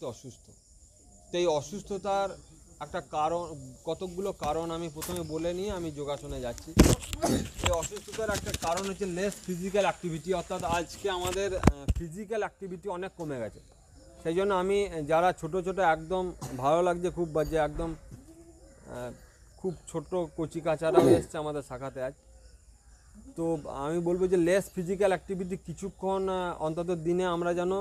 তো অসুস্থ। তো এই অসুস্থতার একটা কারণ, কতকগুলো কারণ আমি প্রথমে বলে নিয়ে আমি যোগাসনে যাচ্ছি। এই অসুস্থতার একটা কারণ হচ্ছে লেস ফিজিক্যাল অ্যাক্টিভিটি, অর্থাৎ আজকে আমাদের ফিজিক্যাল অ্যাক্টিভিটি অনেক কমে গেছে। সেই জন্য আমি যারা ছোট ছোট একদম ভালো লাগছে খুব, বাজে একদম খুব ছোট কচি কাচারাও এসছে আমাদের শাখাতে আজ। তো আমি বলবো যে লেস ফিজিক্যাল অ্যাক্টিভিটি কিছুক্ষণ অন্তত দিনে আমরা যেন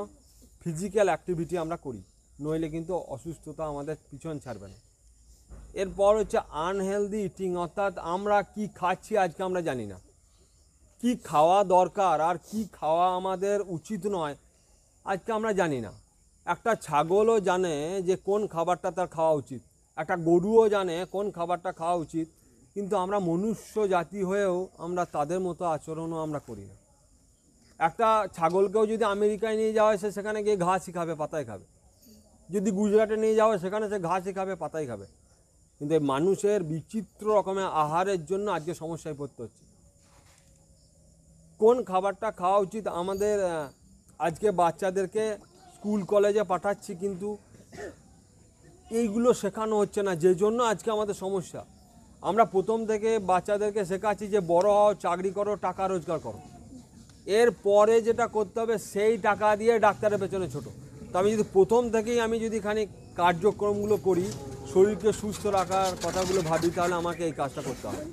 ফিজিক্যাল অ্যাক্টিভিটি আমরা করি, নইলে কিন্তু অসুস্থতা আমাদের পিছন ছাড়বে না। এরপর হচ্ছে আনহেলদি ইটিং, অর্থাৎ আমরা কি খাচ্ছি আজকে আমরা জানি না, কি খাওয়া দরকার আর কি খাওয়া আমাদের উচিত নয় আজকে আমরা জানি না। একটা ছাগলও জানে যে কোন খাবারটা তার খাওয়া উচিত, একটা গরুও জানে কোন খাবারটা খাওয়া উচিত, কিন্তু আমরা মনুষ্য জাতি হয়েও আমরা তাদের মতো আচরণও আমরা করি না। একটা ছাগলকেও যদি আমেরিকায় নিয়ে যাওয়া হয় সে সেখানে গিয়ে ঘাসই খাবে, পাতাই খাবে। যদি গুজরাটে নিয়ে যাওয়া হয় সেখানে সে ঘাসই খাবে, পাতাই খাবে। কিন্তু এই মানুষের বিচিত্র রকমের আহারের জন্য আজকে সমস্যায় পড়তে হচ্ছে। কোন খাবারটা খাওয়া উচিত আমাদের, আজকে বাচ্চাদেরকে স্কুল কলেজে পাঠাচ্ছি কিন্তু এইগুলো শেখানো হচ্ছে না, যে জন্য আজকে আমাদের সমস্যা। আমরা প্রথম থেকে বাচ্চাদেরকে শেখাচ্ছি যে বড় হও, চাকরি করো, টাকা রোজগার করো, এরপরে যেটা করতে হবে সেই টাকা দিয়ে ডাক্তারের পেছনে ছোটো। তো আমি যদি প্রথম থেকেই আমি যদি খানিক কার্যক্রমগুলো করি, শরীরকে সুস্থ রাখার কথাগুলো ভাবি, তাহলে আমাকে এই কাজটা করতে হবে,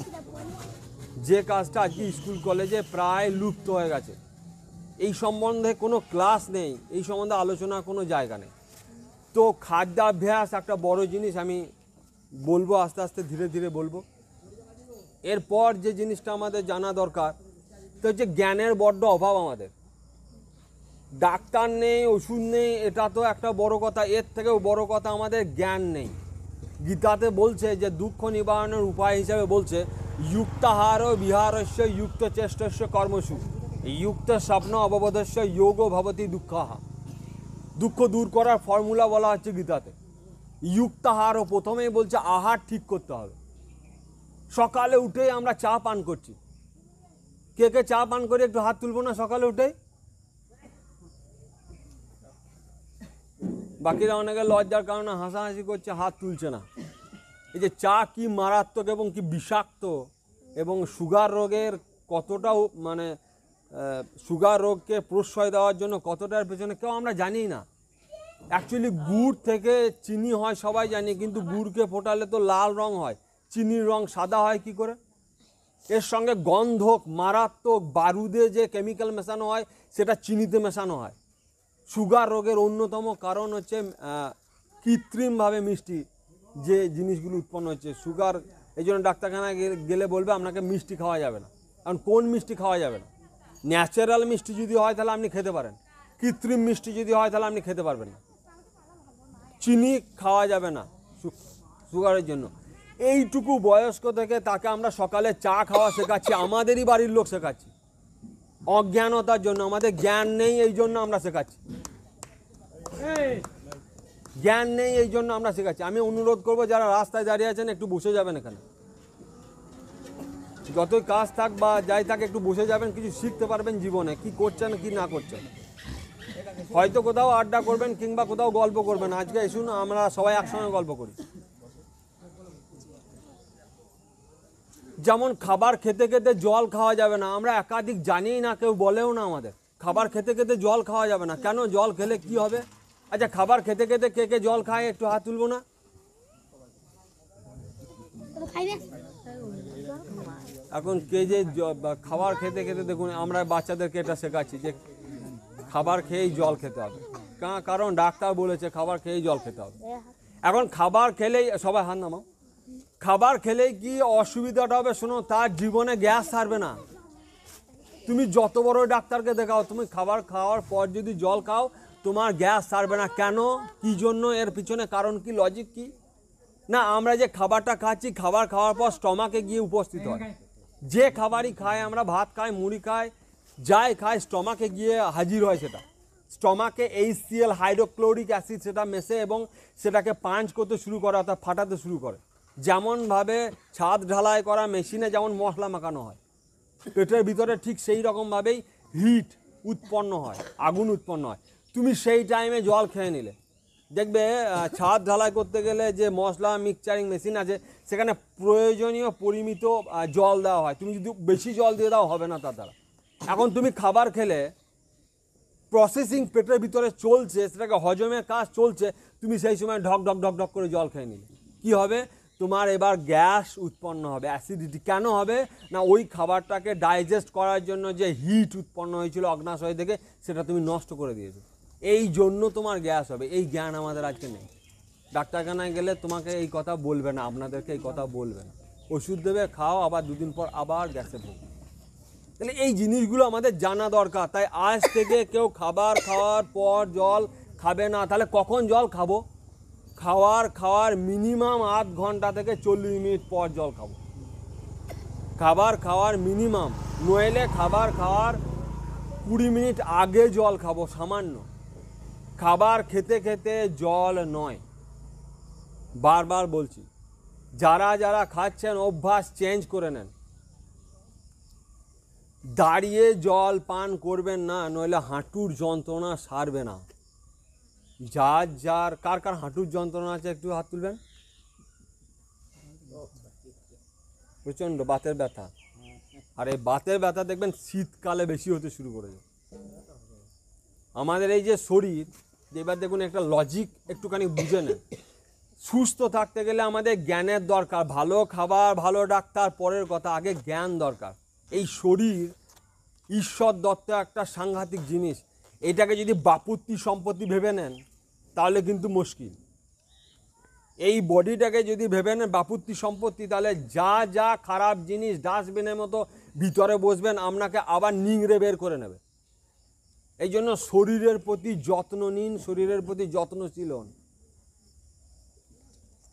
যে কাজটা আজকে স্কুল কলেজে প্রায় লুপ্ত হয়ে গেছে। এই সম্বন্ধে কোনো ক্লাস নেই, এই সম্বন্ধে আলোচনার কোনো জায়গা নেই। তো খাদ্যাভ্যাস একটা বড় জিনিস, আমি বলবো আস্তে আস্তে ধীরে ধীরে বলবো। এরপর যে জিনিসটা আমাদের জানা দরকার তো হচ্ছে জ্ঞানের বড্ড অভাব আমাদের। ডাক্তার নেই, ওষুধ নেই, এটা তো একটা বড় কথা, এর থেকেও বড় কথা আমাদের জ্ঞান নেই। গীতাতে বলছে যে দুঃখ নিবারণের উপায় হিসাবে বলছে যুক্তাহার বিহারস্য যুক্ত চেষ্টস্য কর্মসু যুক্ত স্বপ্ন অববোধস্য যোগ ভবতি দুঃখাহা। দুঃখ দূর করার ফর্মুলা বলা হচ্ছে গীতাতে। যুক্তাহারও প্রথমেই বলছে আহার ঠিক করতে হবে। সকালে উঠেই আমরা চা পান করছি, কে কে চা পান করে একটু হাত তুলবো না সকালে উঠেই? বাকিরা অনেকে লজ্জার কারণে হাসাহাসি করছে, হাত তুলছে না। এই যে চা কি মারাত্মক এবং কি বিষাক্ত, এবং সুগার রোগের কতটা মানে সুগার রোগকে প্রশ্রয় দেওয়ার জন্য কতটার পেছনে কেউ আমরা জানি না। অ্যাকচুয়ালি গুড় থেকে চিনি হয় সবাই জানি, কিন্তু গুড়কে ফোটালে তো লাল রং হয়, চিনির রং সাদা হয় কি করে? এর সঙ্গে গন্ধক মারাত্মক বারুদে যে কেমিক্যাল মেশানো হয় সেটা চিনিতে মেশানো হয়। সুগার রোগের অন্যতম কারণ হচ্ছে কৃত্রিমভাবে মিষ্টি যে জিনিসগুলো উৎপন্ন হচ্ছে সুগার। এই জন্য ডাক্তারখানায় গেলে বলবে আপনাকে মিষ্টি খাওয়া যাবে না। কারণ কোন মিষ্টি খাওয়া যাবে না? ন্যাচারাল মিষ্টি যদি হয় তাহলে আপনি খেতে পারেন, কৃত্রিম মিষ্টি যদি হয় তাহলে আপনি খেতে পারবেন না। চিনি খাওয়া যাবে না সুগারের জন্য। এইটুকু বয়স্ক থেকে তাকে আমরা সকালে চা খাওয়া শেখাচ্ছি, আমাদেরই বাড়ির লোক শেখাচ্ছি, অজ্ঞানতার জন্য। আমাদের জ্ঞান নেই, এই জন্য আমরা শেখাচ্ছি। জ্ঞান নেই এই জন্য আমরা শেখাচ্ছি। আমি অনুরোধ করবো যারা রাস্তায় দাঁড়িয়ে আছেন একটু বসে যাবেন, এখানে যতই কাজ থাক বা যাই থাক একটু বসে যাবেন, কিছু শিখতে পারবেন জীবনে, কি করছেন কি না করছেন। হয়তো কোথাও আড্ডা করবেন কিংবা কোথাও গল্প করবেন। আজকে এসুন আমরা সবাই একসঙ্গে গল্প করি। যেমন খাবার খেতে খেতে জল খাওয়া যাবে না, আমরা একাধিক জানি না, কেউ বলেও না আমাদের। খাবার খেতে খেতে জল খাওয়া যাবে না, কেন? জল খেলে কি হবে? আচ্ছা, খাবার খেতে খেতে কে কে জল খায় একটু হাত তুলবো না? এখন কে যে খাবার খেতে খেতে, দেখুন আমরা বাচ্চাদেরকে এটা শেখাচ্ছি যে খাবার খেয়েই জল খেতে হবে, কারণ ডাক্তার বলেছে খাবার খেয়েই জল খেতে হবে। এখন খাবার খেলেই, সবাই হাত নামাও, খাবার খেলেই কি অসুবিধাটা হবে? শোনো, তার জীবনে গ্যাস ছাড়বে না। তুমি যত বড় ডাক্তারকে দেখাও, তুমি খাবার খাওয়ার পর যদি জল খাও তোমার গ্যাস ছাড়বে না। কেন? কি জন্য? এর পিছনে কারণ কি, লজিক কি? না, আমরা যে খাবারটা খাচ্ছি, খাবার খাওয়ার পর স্টমাকে গিয়ে উপস্থিত হয়। যে খাবারই খাই আমরা, ভাত খাই, মুড়ি খাই, যাই খাই, স্টমাকে গিয়ে হাজির হয়। সেটা স্টমাকে HCl হাইড্রোক্লোরিক অ্যাসিড সেটা মেশে এবং সেটাকে পাঞ্চ করতে শুরু করে, অর্থাৎ ফাটাতে শুরু করে। যেমনভাবে ছাদ ঢালাই করা মেশিনে যেমন মশলা মাখানো হয় পেটের ভিতরে, ঠিক সেই রকমভাবেই হিট উৎপন্ন হয়, আগুন উৎপন্ন হয়। তুমি সেই টাইমে জল খেয়ে নিলে, দেখবে ছাদ ঢালাই করতে গেলে যে মশলা মিক্সচারিং মেশিন আছে সেখানে প্রয়োজনীয় পরিমিত জল দেওয়া হয়। তুমি যদি বেশি জল দিয়ে দাও হবে না তার দ্বারা। এখন তুমি খাবার খেলে প্রসেসিং পেটের ভিতরে চলছে, সেটাকে হজমের কাজ চলছে, তুমি সেই সময় ঢক ঢক ঢক ঢক করে জল খেয়ে নিলে কী হবে? তোমার এবার গ্যাস উৎপন্ন হবে, অ্যাসিডিটি। কেন হবে না? ওই খাবারটাকে ডাইজেস্ট করার জন্য যে হিট উৎপন্ন হয়েছিল অগ্নাশয় থেকে সেটা তুমি নষ্ট করে দিয়েছো, এই জন্য তোমার গ্যাস হবে। এই জ্ঞান আমাদের আজকে নেই। ডাক্তারখানায় গেলে তোমাকে এই কথা বলবে না, আপনাদেরকে এই কথা বলবে না, ওষুধ দেবে, খাও, আবার দুদিন পর আবার গ্যাসে ভোগ। তাহলে এই জিনিসগুলো আমাদের জানা দরকার। তাই আজ থেকে কেউ খাবার খাওয়ার পর জল খাবে না। তাহলে কখন জল খাবো? খাওয়ার মিনিমাম আধ ঘন্টা থেকে 40 মিনিট পর জল খাবো। খাবার খাওয়ার মিনিমাম, নইলে খাবার খাওয়ার 20 মিনিট আগে জল খাবো সামান্য। খাবার খেতে খেতে জল নয়, বারবার বলছি। যারা যারা খাচ্ছেন অভ্যাস চেঞ্জ করে নেন। দাঁড়িয়ে জল পান করবেন না, নইলে হাঁটুর যন্ত্রণা সারবে না। যার কার কার হাঁটুর যন্ত্রণা আছে একটু হাত তুলবেন। প্রচণ্ড বাতের ব্যথা। আর এই বাতের ব্যথা দেখবেন শীতকালে বেশি হতে শুরু করেছে। আমাদের এই যে শরীর, এবার দেখুন একটা লজিক একটুখানি বুঝে নেন। সুস্থ থাকতে গেলে আমাদের জ্ঞানের দরকার। ভালো খাবার, ভালো ডাক্তার পরের কথা, আগে জ্ঞান দরকার। এই শরীর ঈশ্বর দত্ত একটা সাংঘাতিক জিনিস। এটাকে যদি বাপুত্তি সম্পত্তি ভেবে নেন তাহলে কিন্তু মুশকিল। এই বডিটাকে যদি ভেবে নেন বাপুত্তি সম্পত্তি, তাহলে যা যা খারাপ জিনিস ডাস্টবিনের মতো ভিতরে বসবেন, আপনাকে আবার নিংড়ে বের করে নেবে। এই জন্য শরীরের প্রতি যত্ন নিন, শরীরের প্রতি যত্নশীল হন।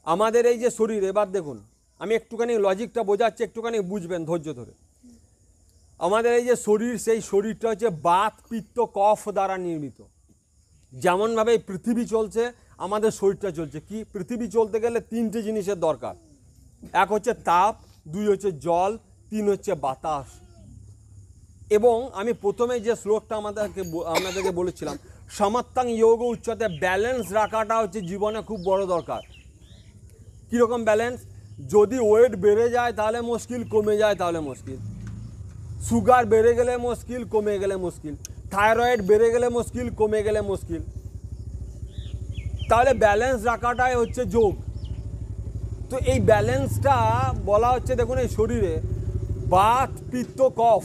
আমাদের এই যে শরীর, এবার দেখুন আমি একটুখানি লজিকটা বোঝাচ্ছি, একটুখানি বুঝবেন ধৈর্য ধরে। আমাদের এই যে শরীর, সেই শরীরটা হচ্ছে বাত, পিত্ত, কফ দ্বারা নির্মিত। যেমনভাবে এই পৃথিবী চলছে, আমাদের শরীরটা চলছে। কি? পৃথিবী চলতে গেলে 3টে জিনিসের দরকার। এক হচ্ছে তাপ, 2 হচ্ছে জল, 3 হচ্ছে বাতাস। এবং আমি প্রথমে যে শ্লোকটা আপনাদেরকে বলেছিলাম, সমত্তাং যোগ উচ্চতে, ব্যালেন্স রাখাটা হচ্ছে জীবনে খুব বড় দরকার। কীরকম ব্যালেন্স? যদি ওয়েট বেড়ে যায় তাহলে মুশকিল, কমে যায় তাহলে মুশকিল। সুগার বেড়ে গেলে মুশকিল, কমে গেলে মুশকিল। থাইরয়েড বেড়ে গেলে মুশকিল, কমে গেলে মুশকিল। তাহলে ব্যালেন্স রাখাটাই হচ্ছে যোগ। তো এই ব্যালেন্সটা বলা হচ্ছে, দেখুন এই শরীরে বাত, পিত্ত, কফ,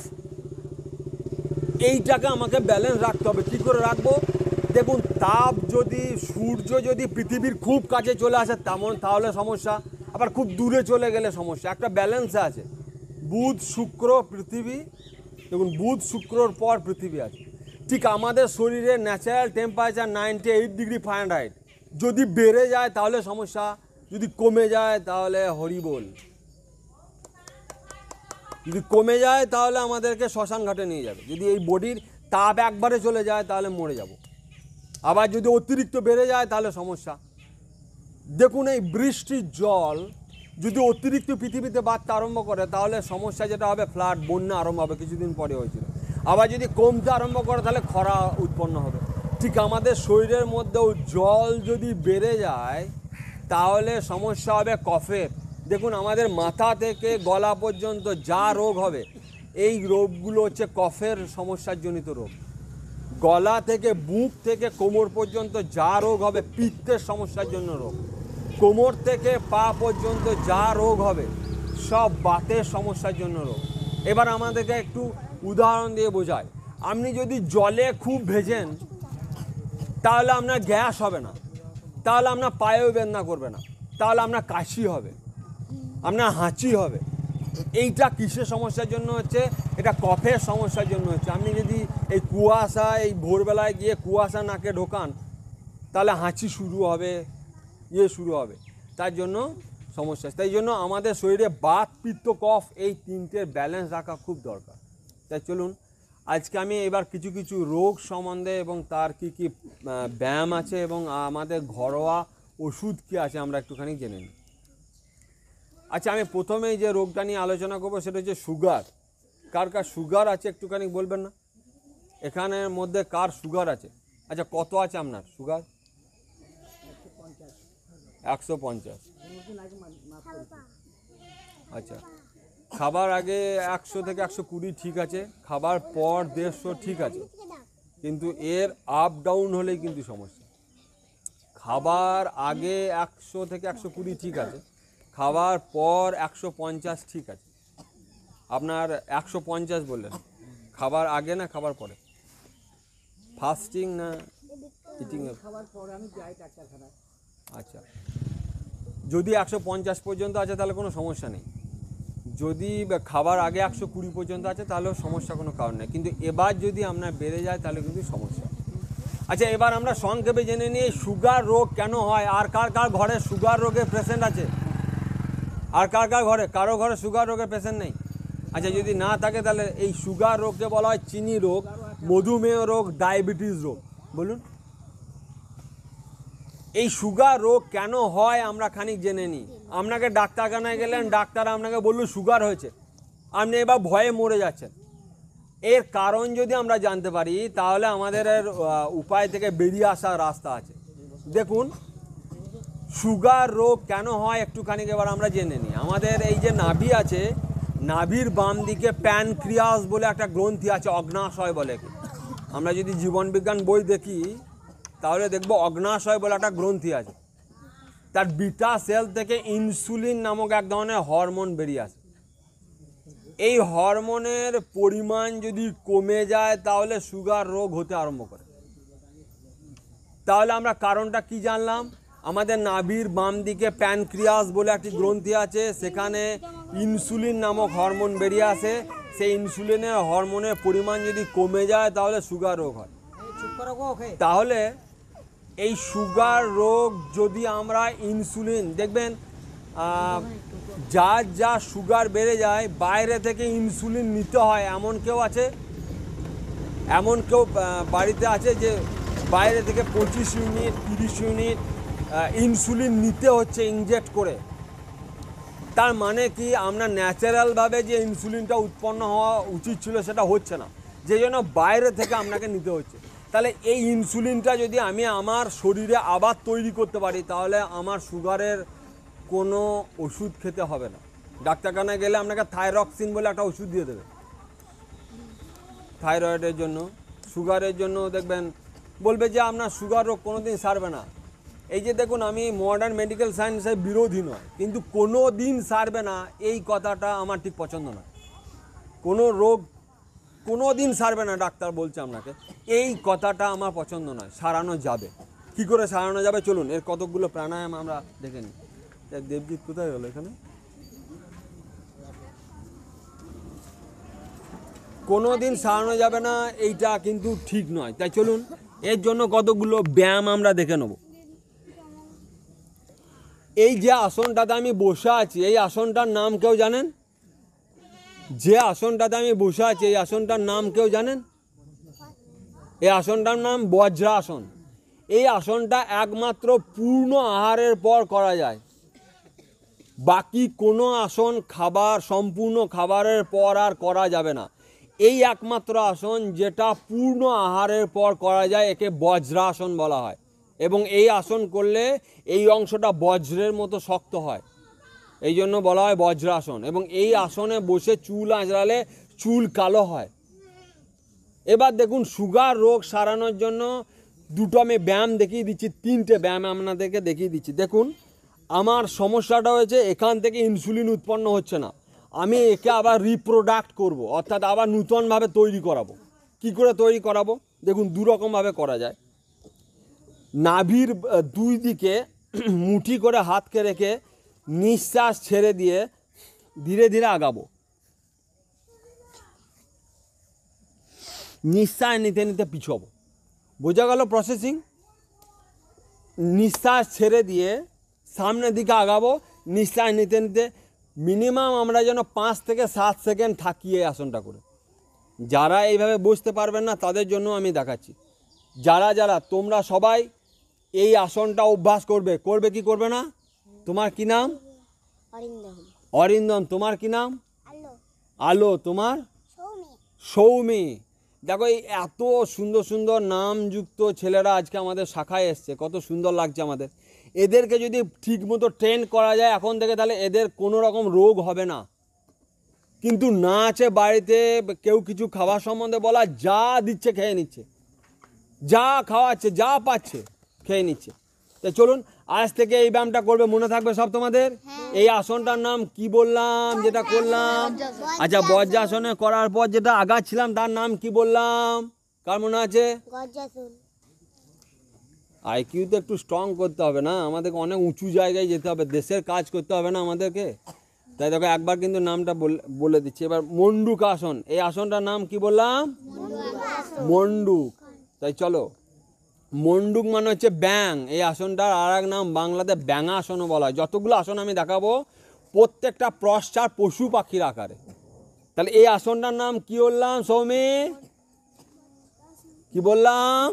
এইটাকে আমাকে ব্যালেন্স রাখতে হবে। কী করে রাখবো? দেখুন, তাপ যদি, সূর্য যদি পৃথিবীর খুব কাছে চলে আসে তাহলে সমস্যা, আবার খুব দূরে চলে গেলে সমস্যা। একটা ব্যালেন্সে আছে। বুধ, শুক্র, পৃথিবী। দেখুন, বুধ শুক্রর পর পৃথিবী আছে। ঠিক আমাদের শরীরের ন্যাচারাল টেম্পারেচার 98 ডিগ্রি ফারেনহাইট। যদি বেড়ে যায় তাহলে সমস্যা, যদি কমে যায় তাহলে হরিবোল। যদি কমে যায় তাহলে আমাদেরকে শ্মশান ঘাটে নিয়ে যাবে। যদি এই বডির তাপ একবারে চলে যায় তাহলে মরে যাব। আবার যদি অতিরিক্ত বেড়ে যায় তাহলে সমস্যা। দেখুন, এই বৃষ্টির জল যদি অতিরিক্ত পৃথিবীতে বাড়তে আরম্ভ করে তাহলে সমস্যা যেটা হবে, ফ্লাড, বন্যা আরম্ভ হবে। কিছুদিন পরে হয়েছিল। আবার যদি কমতে আরম্ভ করে তাহলে খরা উৎপন্ন হবে। ঠিক আমাদের শরীরের মধ্যেও জল যদি বেড়ে যায় তাহলে সমস্যা হবে কফের। দেখুন, আমাদের মাথা থেকে গলা পর্যন্ত যা রোগ হবে, এই রোগগুলো হচ্ছে কফের সমস্যার জনিত রোগ। গলা থেকে, বুক থেকে কোমর পর্যন্ত যা রোগ হবে, পিত্তের সমস্যার জন্য রোগ। কোমর থেকে পা পর্যন্ত যা রোগ হবে, সব বাতের সমস্যার জন্য রোগ। এবার আমাদেরকে একটু উদাহরণ দিয়ে বোঝায়। আপনি যদি জলে খুব ভেজেন তাহলে আপনার গ্যাস হবে না, তাহলে আপনার পায়েও বেদনা করবে না, তাহলে আপনার কাশি হবে, আপনার হাঁচি হবে। এইটা কিসের সমস্যার জন্য হচ্ছে? এটা কফের সমস্যার জন্য হচ্ছে। আপনি যদি এই কুয়াশা, এই ভোরবেলায় গিয়ে কুয়াশা নাকে ঢোকান তাহলে হাঁচি শুরু হবে, শুরু হবে। তার জন্য সমস্যা। তাই জন্য আমাদের শরীরে বাত, পিত্ত, কফ, এই 3টের ব্যালেন্স রাখা খুব দরকার। তাই চলুন আজকে আমি এবার কিছু কিছু রোগ সম্বন্ধে এবং তার কি কি ব্যায়াম আছে এবং আমাদের ঘরোয়া ওষুধ কী আছে আমরা একটুখানি জেনে নিই। আচ্ছা, আমি প্রথমেই যে রোগটা নিয়ে আলোচনা করবো সেটা হচ্ছে সুগার। কার কার সুগার আছে একটুখানি বলবেন না? এখানের মধ্যে কার সুগার আছে? আচ্ছা, কত আছে আপনার সুগার? 150। আচ্ছা, খাবার আগে 100 থেকে 120 ঠিক আছে, খাবার পর 150 ঠিক আছে, কিন্তু এর আপ ডাউন হলেই কিন্তু সমস্যা। খাবার আগে 100 থেকে 120 ঠিক আছে, খাবার পর 150 ঠিক আছে। আপনার 150 বললেন, খাবার আগে না খাবার পরে? ফাস্টিং না ইটিং? খাবার পরে আমি যাই ডাক্তারখানায়। আচ্ছা, যদি 150 পর্যন্ত আছে তাহলে কোনো সমস্যা নেই, যদি খাবার আগে 120 পর্যন্ত আছে তাহলেও সমস্যা কোনো কারণ নেই, কিন্তু এবার যদি আপনার বেড়ে যায় তাহলে কিন্তু সমস্যা। আচ্ছা, এবার আমরা সংক্ষেপে জেনে নিই সুগার রোগ কেন হয়, আর কার কার ঘরে সুগার রোগের পেশেন্ট আছে, আর কার কার ঘরে, কারো ঘরে সুগার রোগের পেশেন্ট নেই? আচ্ছা, যদি না থাকে তাহলে এই সুগার রোগকে বলা হয় চিনি রোগ, মধুমেহ রোগ, ডায়াবেটিস রোগ। বলুন, এই সুগার রোগ কেন হয় আমরা খানিক জেনে নিই। আপনাকে ডাক্তারখানায় গেলেন, ডাক্তার আপনাকে বললো সুগার হয়েছে, আপনি এবার ভয়ে মরে যাচ্ছেন। এর কারণ যদি আমরা জানতে পারি তাহলে আমাদের উপায় থেকে বেরিয়ে আসার রাস্তা আছে। দেখুন, সুগার রোগ কেন হয় একটুখানি এবার আমরা জেনে নিই। আমাদের এই যে নাভি আছে, নাভির বাম দিকে প্যানক্রিয়াস বলে একটা গ্রন্থি আছে, অগ্নাশয় বলে। আমরা যদি জীবনবিজ্ঞান বই দেখি তাহলে দেখব অগ্নাশয় বলে একটা গ্রন্থি আছে, তার বিটা সেল থেকে ইনসুলিন নামক এক ধরনের হরমোন বেরিয়ে আসে। এই হরমোনের পরিমাণ যদি কমে যায় তাহলে সুগার রোগ হতে আরম্ভ করে। তাহলে আমরা কারণটা কি জানলাম? আমাদের নাভির বাম দিকে প্যানক্রিয়াস বলে একটি গ্রন্থি আছে, সেখানে ইনসুলিন নামক হরমোন বেরিয়ে আসে। সেই ইনসুলিনের হরমোনের পরিমাণ যদি কমে যায় তাহলে সুগার রোগ হয়। তাহলে এই সুগার রোগ যদি আমরা ইনসুলিন, দেখবেন যার যা সুগার বেড়ে যায় বাইরে থেকে ইনসুলিন নিতে হয় এমন কেউ আছে? এমন কেউ বাড়িতে আছে যে বাইরে থেকে 25 ইউনিট 30 ইউনিট ইনসুলিন নিতে হচ্ছে ইনজেক্ট করে? তার মানে কি আমরা ন্যাচারালভাবে যে ইনসুলিনটা উৎপন্ন হওয়া উচিত ছিল সেটা হচ্ছে না, যে জন্য বাইরে থেকে আপনাকে নিতে হচ্ছে। তাহলে এই ইনসুলিনটা যদি আমি আমার শরীরে আবার তৈরি করতে পারি তাহলে আমার সুগারের কোনো ওষুধ খেতে হবে না। ডাক্তারখানায় গেলে আপনাকে থাইরক্সিন বলে একটা ওষুধ দিয়ে দেবে থাইরয়েডের জন্য, সুগারের জন্য। দেখবেন বলবে যে আপনার সুগার রোগ কোনো দিন সারবে না। এই যে দেখুন, আমি মডার্ন মেডিকেল সায়েন্সের বিরোধী নয়, কিন্তু কোনো দিন সারবে না এই কথাটা আমার ঠিক পছন্দ নয়। কোনো রোগ কোনো দিন সারবে না ডাক্তার বলছে আপনাকে, এই কথাটা আমার পছন্দ নয়। সারানো যাবে, কি করে সারানো যাবে চলুন এর কতকগুলো প্রাণায়াম আমরা দেখে নিই। দেবজিৎ কোথায় গেল? এখানে কোনো দিন সারানো যাবে না এইটা কিন্তু ঠিক নয়। তাই চলুন এর জন্য কতগুলো ব্যায়াম আমরা দেখে নেব। এই যে আসনটাতে আমি বসে আছি, এই আসনটার নাম কেউ জানেন? যে আসনটাতে আমি বসে আছি এই আসনটার নাম কেউ জানেন? এই আসনটার নাম বজ্রাসন। এই আসনটা একমাত্র পূর্ণ আহারের পর করা যায়, বাকি কোনো আসন সম্পূর্ণ খাবারের পর আর করা যাবে না। এই একমাত্র আসন যেটা পূর্ণ আহারের পর করা যায়, একে বজ্রাসন বলা হয়। এবং এই আসন করলে এই অংশটা বজ্রের মতো শক্ত হয়, এই জন্য বলা হয় বজ্রাসন। এবং এই আসনে বসে চুল আঁচড়ালে চুল কালো হয়। এবার দেখুন, সুগার রোগ সারানোর জন্য দুটো আমি ব্যায়াম দেখিয়ে দিচ্ছি, 3টে ব্যায়াম আপনাদেরকে দেখিয়ে দিচ্ছি। দেখুন, আমার সমস্যাটা হয়েছে এখান থেকে ইনসুলিন উৎপন্ন হচ্ছে না, আমি একে আবার রিপ্রোডাক্ট করব, অর্থাৎ আবার নূতনভাবে তৈরি করাবো। কি করে তৈরি করাবো? দেখুন, দুরকমভাবে করা যায়। নাভির দুই দিকে মুঠি করে হাতকে রেখে নিঃশ্বাস ছেড়ে দিয়ে ধীরে ধীরে আগাবো। নিঃশ্বাস নিতে নিতে পিছবো। বোঝা গেল প্রসেসিং? নিঃশ্বাস ছেড়ে দিয়ে সামনের দিকে আগাবো, নিঃশ্বাস নিতে নিতে মিনিমাম আমরা যেন 5 থেকে 7 সেকেন্ড থাকিয়ে আসনটা করে। যারা এইভাবে বসতে পারবেন না তাদের জন্য আমি দেখাচ্ছি। যারা তোমরা সবাই এই আসনটা অভ্যাস করবে। করবে কি করবে না? তোমার কি নাম? অরিন্দম। তোমার কি নাম? আলো। তোমার? সৌমি। দেখো এই এত সুন্দর সুন্দর নামযুক্ত ছেলেরা আজকে আমাদের শাখায় এসছে, কত সুন্দর লাগছে আমাদের। এদেরকে যদি ঠিকমতো ট্রেন করা যায় এখন থেকে, তাহলে এদের কোনো রকম রোগ হবে না। কিন্তু না আছে বাড়িতে কেউ কিছু খাবার সম্বন্ধে বলা, যা দিচ্ছে খেয়ে নিচ্ছে, যা খাওয়াচ্ছে যা পাচ্ছে খেয়ে নিচ্ছে। তো চলুন আজ থেকে এই ব্যায়ামটা করবে, মনে থাকবে সব তোমাদের। এই আসনটার নাম কি বললাম যেটা করলাম? আচ্ছা, বজ্রাসনে করার পর যেটা আগাচ্ছিলাম তার নাম কি বললাম, কার মনে আছে? আইকিউ তো একটু স্ট্রং করতে হবে না, আমাদেরকে অনেক উঁচু জায়গায় যেতে হবে, দেশের কাজ করতে হবে না আমাদেরকে। তাই দেখো একবার কিন্তু নামটা বলে দিচ্ছি। এবার মন্ডুক আসন, এই আসনটার নাম কি বললাম? মন্ডুক। তাই চলো, মন্ডুক মানে হচ্ছে ব্যাং। এই আসনটার আর এক নাম বাংলাতে ব্যাঙাসনও বলা হয়। যতগুলো আসন আমি দেখাবো প্রত্যেকটা প্রশ্চার পশু পাখির আকারে। তাহলে এই আসনটার নাম কি বললাম সৌমি? কি বললাম?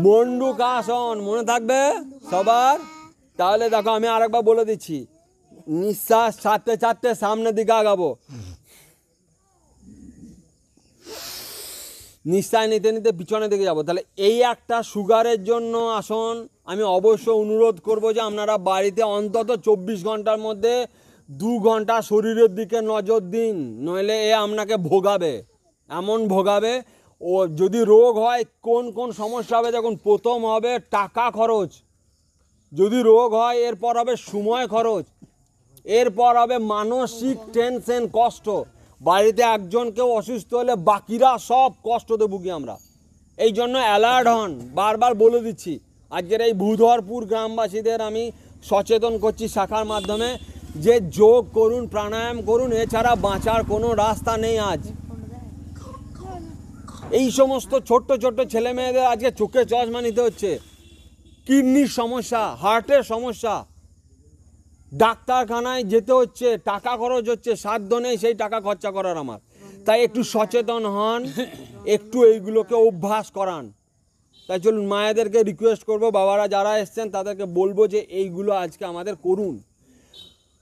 মন্ডুক আসন, মনে থাকবে সবার? তাহলে দেখো আমি আরেকবার বলে দিচ্ছি, নিঃশ্বাস ছাড়তে ছাড়তে সামনের দিকে আগাবো, নিঃশ্বাস নিতে নিতে পিছনের দিকে যাবো। তাহলে এই একটা সুগারের জন্য আসন আমি অবশ্য অনুরোধ করব যে আপনারা বাড়িতে অন্তত 24 ঘন্টার মধ্যে 2 ঘন্টা শরীরের দিকে নজর দিন, নইলে এ আপনাকে ভোগাবে, এমন ভোগাবে। ও যদি রোগ হয় কোন কোন সমস্যা হবে দেখুন, প্রথম হবে টাকা খরচ, যদি রোগ হয় এরপর হবে সময় খরচ, এরপর হবে মানসিক টেনশন কষ্ট। বাড়িতে একজন কেউ অসুস্থ হলে বাকিরা সব কষ্টতে ভুগি আমরা। এই জন্য অ্যালার্ট হন, বারবার বলে দিচ্ছি। আজকের এই ভূধরপুর গ্রামবাসীদের আমি সচেতন করছি শাখার মাধ্যমে যে যোগ করুন, প্রাণায়াম করুন, এছাড়া বাঁচার কোনো রাস্তা নেই। আজ এই সমস্ত ছোট্ট ছোট্ট ছেলে মেয়েদের আজকে চোখে চশমা নিতে হচ্ছে, কিডনির সমস্যা, হার্টের সমস্যা, ডাক্তারখানায় যেতে হচ্ছে, টাকা খরচ হচ্ছে, সাধ্য নেই সেই টাকা খরচা করার আমার। তাই একটু সচেতন হন, একটু এইগুলোকে অভ্যাস করান। তাই চলুন মায়েদেরকে রিকোয়েস্ট করব, বাবারা যারা এসছেন তাদেরকে বলবো যে এইগুলো আজকে আমাদের করুন।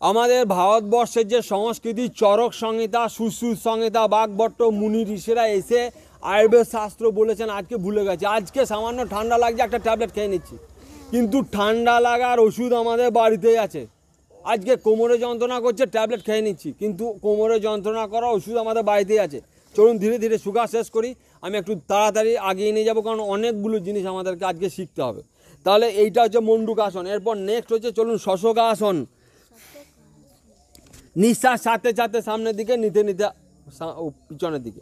আমাদের ভারতবর্ষের যে সংস্কৃতি, চরক সংহিতা, সুশ্রুত সংহিতা, বাগভট্ট, মুনি ঋষিরা এসে আয়ুর্বেদ শাস্ত্র বলেছেন, আজকে ভুলে গেছে। আজকে সামান্য ঠান্ডা লাগছে, একটা ট্যাবলেট খেয়ে নিচ্ছি, কিন্তু ঠান্ডা লাগার ওষুধ আমাদের বাড়িতেই আছে। আজকে কোমরে যন্ত্রণা করছে, ট্যাবলেট খেয়ে নিচ্ছি, কিন্তু কোমরে যন্ত্রণা করা ওষুধ আমাদের বাড়িতেই আছে। চলুন ধীরে ধীরে সুগার শেষ করি, আমি একটু তাড়াতাড়ি আগিয়ে নিয়ে যাবো, কারণ অনেকগুলো জিনিস আমাদেরকে আজকে শিখতে হবে। তাহলে এইটা হচ্ছে মন্ডুক আসন। এরপর নেক্সট হচ্ছে চলুন শশকা আসন। নিঃশ্বাস ছাড়তে ছাড়তে সামনের দিকে, নিতে নিতে পিছনের দিকে।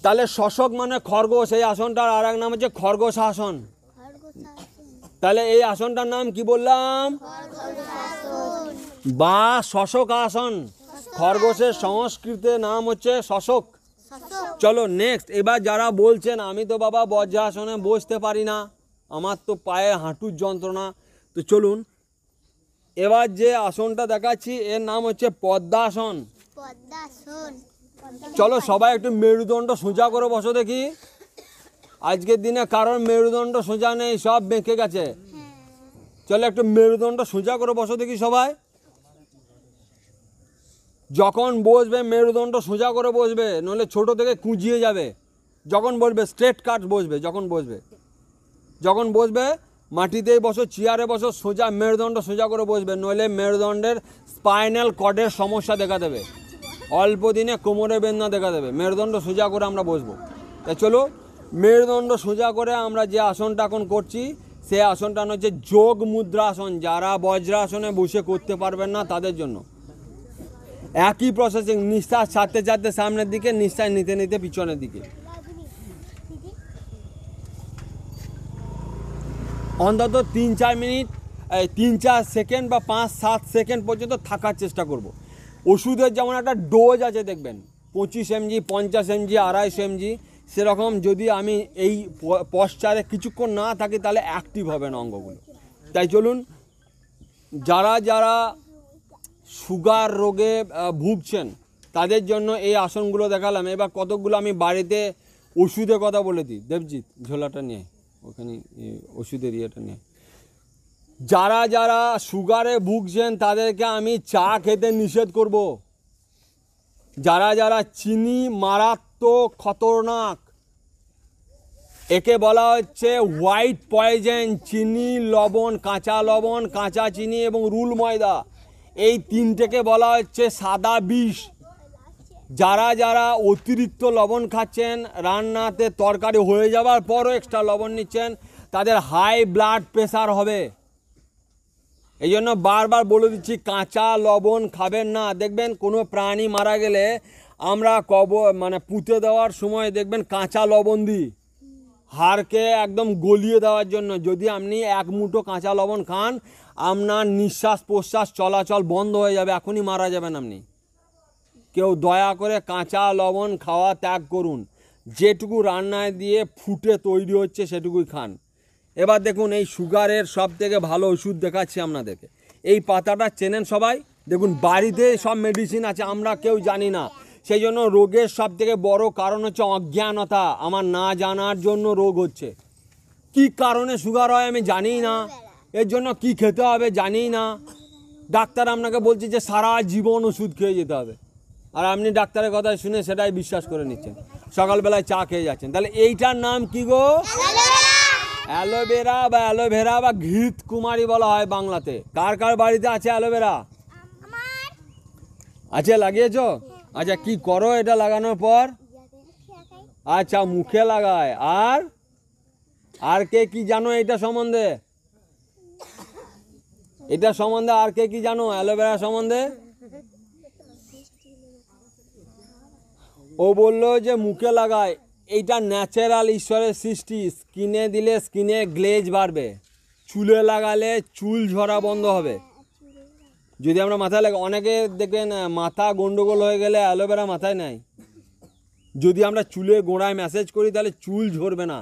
তাহলে শশক মানে খরগোশ, এই আসনটার আর এক নাম হচ্ছে খরগোশ আসন। তাহলে এই আসনটার নাম কি বললাম? বা শশক আসন। খরগোশের সংস্কৃতে নাম হচ্ছে শশক। চলো নেক্সট। এবার যারা বলছেন আমি তো বাবা বজ্রাসনে বসতে পারি না, আমার তো পায়ে হাঁটুর যন্ত্রণা, তো চলুন এবার যে আসনটা দেখাচ্ছি এর নাম হচ্ছে পদ্মাসন। চলো সবাই একটু মেরুদণ্ড সোজা করে বসো দেখি। আজকের দিনে কারোর মেরুদণ্ড সোজা নেই, সব বেঁকে গেছে। চলো একটু মেরুদণ্ড সোজা করে বসো দেখি সবাই। যখন বসবে মেরুদণ্ড সোজা করে বসবে, নইলে ছোট থেকে কুঁজিয়ে যাবে। যখন বসবে স্ট্রেট কাট বসবে, যখন বসবে মাটিতেই বসো, চেয়ারে বসো, সোজা মেরুদণ্ড সোজা করে বসবে, নইলে মেরুদণ্ডের স্পাইনাল কর্ডের সমস্যা দেখা দেবে, অল্প দিনে কোমরে বেদনা দেখা দেবে। মেরুদণ্ড সোজা করে আমরা বসবো। তাই চলো মেরুদণ্ড সোজা করে আমরা যে আসনটা এখন করছি সেই আসনটা হচ্ছে যোগ মুদ্রাসন। যারা বজ্রাসনে বসে করতে পারবেন না তাদের জন্য একই প্রসেসিং, নিঃশ্বাস ছাড়তে ছাড়তে সামনের দিকে, নিঃশ্বাস নিতে নিতে পিছনের দিকে। অন্তত 3-4 মিনিট, 3-4 সেকেন্ড বা 5-7 সেকেন্ড পর্যন্ত থাকার চেষ্টা করব। ওষুধের যেমন একটা ডোজ আছে দেখবেন, 25 mg, 50 mg, 250 mg, সেরকম যদি আমি এই পশ্চারে কিছুক্ষণ না থাকি তাহলে অ্যাক্টিভ হবে না অঙ্গগুলো। তাই চলুন যারা যারা সুগার রোগে ভুগছেন তাদের জন্য এই আসনগুলো দেখালাম। এবার কতকগুলো আমি বাড়িতে ওষুধের কথা বলে দিই। দেবজিৎ ঝোলাটা নিয়ে ওখানে ওষুধের ইয়েটা নিয়ে। যারা যারা সুগারে ভুগছেন তাদেরকে আমি চা খেতে নিষেধ করব। যারা যারা চিনি মারাত্মক খতরনাক, একে বলা হচ্ছে হোয়াইট পয়জন। চিনি, লবণ, কাঁচা চিনি এবং রুল ময়দা, এই তিনটেকে বলা হচ্ছে সাদা বিষ। যারা যারা অতিরিক্ত লবণ খাচ্ছেন, রান্নাতে তরকারি হয়ে যাওয়ার পরও এক্সট্রা লবণ নিচ্ছেন, তাদের হাই ব্লাড প্রেশার হবে। এই জন্য বারবার বলে দিচ্ছি, কাঁচা লবণ খাবেন না। দেখবেন কোনো প্রাণী মারা গেলে আমরা পুঁতে দেওয়ার সময় দেখবেন কাঁচা লবণ দিই, হাড়কে একদম গলিয়ে দেওয়ার জন্য। যদি আপনি এক মুঠো কাঁচা লবণ খান, আপনার নিঃশ্বাস প্রশ্বাস চলাচল বন্ধ হয়ে যাবে, এখনই মারা যাবেন আপনি। কেউ দয়া করে কাঁচা লবণ খাওয়া ত্যাগ করুন। যেটুকু রান্নায় দিয়ে ফুটে তৈরি হচ্ছে সেটুকুই খান। এবার দেখুন, এই সুগারের সব থেকে ভালো ওষুধ দেখাচ্ছি আপনাদেরকে। এই পাতাটা চেনেন সবাই? দেখুন, বাড়িতে সব মেডিসিন আছে, আমরা কেউ জানি না। সেই জন্য রোগের সব থেকে বড় কারণ হচ্ছে অজ্ঞানতা। আমার না জানার জন্য রোগ হচ্ছে। কি কারণে সুগার হয় আমি জানি না, এর জন্য কি খেতে হবে জানি না। ডাক্তার আপনাকে বলছে যে সারা জীবন ওষুধ খেয়ে যেতে হবে, আর আপনি ডাক্তারের কথা শুনে সেটাই বিশ্বাস করে নিচ্ছেন, সকালবেলায় চা খেয়ে যাচ্ছেন। তাহলে এইটার নাম কি গো? অ্যালোভেরা বা ঘৃত কুমারী বলা হয় বাংলাতে। কার কার বাড়িতে আছে অ্যালোভেরা? আছে, লাগিয়েছো? আচ্ছা, কি করো এটা লাগানোর পর? আচ্ছা, মুখে লাগায়। আর কে কি জানো এটা সম্বন্ধে? আর কে কি জানো অ্যালোভেরা সম্বন্ধে? ও বললো যে মুখে লাগায়। এইটা ন্যাচারাল, ঈশ্বরের সৃষ্টি। স্কিনে দিলে স্কিনে গ্লেজ বাড়বে, চুলে লাগালে চুল ঝরা বন্ধ হবে। যদি আমরা মাথায় লাগাই, অনেকে দেখবেন মাথা গন্ডগোল হয়ে গেলে অ্যালোভেরা মাথায় নেয়। যদি আমরা চুলে গোড়ায় ম্যাসেজ করি তাহলে চুল ঝরবে না।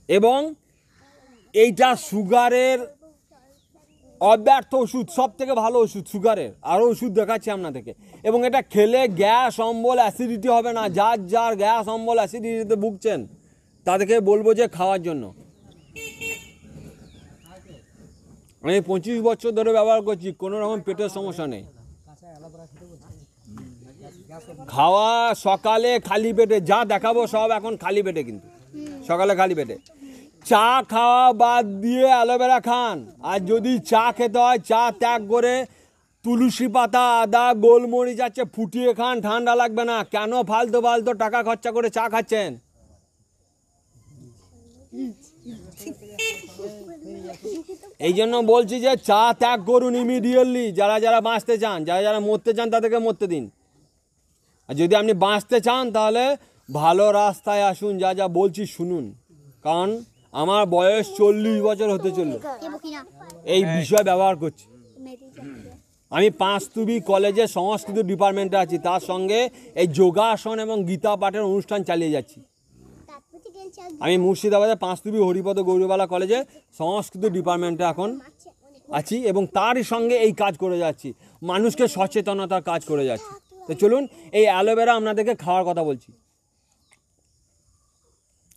এবং এইটা সুগারের অব্যর্থ ওষুধ, সব থেকে ভালো ওষুধ সুগারের। আরও ওষুধ দেখাচ্ছি আপনাদেরকে। এবং এটা খেলে গ্যাস অম্বল অ্যাসিডিটি হবে না। যার যার গ্যাস অম্বল অ্যাসিডিটিতে ভুগছেন তাদেরকে বলবো যে খাওয়ার জন্য। আমি 25 বছর ধরে ব্যবহার করছি, কোনো রকম পেটের সমস্যা নেই। খাওয়া সকালে খালি পেটে, যা দেখাবো সব এখন খালি পেটে, কিন্তু সকালে খালি পেটে। চা খাওয়া বাদ দিয়ে অ্যালোভেরা খান। আর যদি চা খেতে হয়, চা ত্যাগ করে তুলসী পাতা, আদা, গোলমরিচ আছে ফুটিয়ে খান, ঠান্ডা লাগবে না। কেন ফালতু ফালতু টাকা খরচা করে চা খাচ্ছেন? এই জন্য বলছি যে চা ত্যাগ করুন ইমিডিয়েটলি। যারা যারা বাঁচতে চান, যারা যারা মরতে চান তাদেরকে মরতে দিন। আর যদি আপনি বাঁচতে চান তাহলে ভালো রাস্তায় আসুন, যা যা বলছি শুনুন। কারণ আমার বয়স 40 বছর হতে চলল, এই বিষয় ব্যবহার করছি। আমি পাঁচতুবি কলেজে সংস্কৃত ডিপার্টমেন্টে আছি, তার সঙ্গে এই যোগাসন এবং গীতা পাঠের অনুষ্ঠান চালিয়ে যাচ্ছি। আমি মুর্শিদাবাদে পাঁচতুবি হরিপদ গৌরবালা কলেজে সংস্কৃত ডিপার্টমেন্টে এখন আছি, এবং তারই সঙ্গে এই কাজ করে যাচ্ছি, মানুষকে সচেতনতার কাজ করে যাচ্ছি। তো চলুন, এই অ্যালোভেরা আপনাদেরকে খাওয়ার কথা বলছি।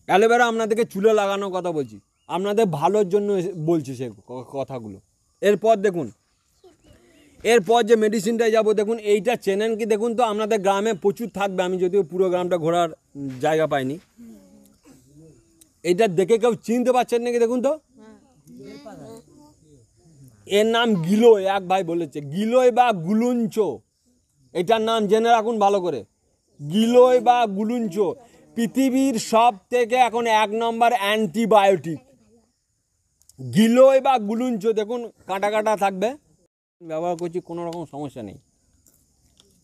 অ্যালোভেরা আপনাদেরকে চুলে লাগানোর কথা বলছি, আপনাদের ভালোর জন্য বলছি সে কথাগুলো। এরপর দেখুন, এরপর যে মেডিসিনটায় যাব, দেখুন এইটা চেনেন কি? দেখুন তো, আপনাদের গ্রামে প্রচুর থাকবে, আমি যদিও পুরো গ্রামটা ঘোরার জায়গা পাইনি। এইটা দেখে কেউ চিনতে পারছেন নাকি? দেখুন তো, এর নাম গিলোয়। এক ভাই বলেছে গিলোয় বা গুলুঞ্চ, এটার নাম জেনে রাখুন ভালো করে। গিলোয় বা গুলুঞ্চ পৃথিবীর সব থেকে এখন 1 নম্বর অ্যান্টিবায়োটিক। গিলোয় বা গুলুঞ্চ, দেখুন কাটা কাটা থাকবে, ব্যবহার করছি, কোনো রকম সমস্যা নেই।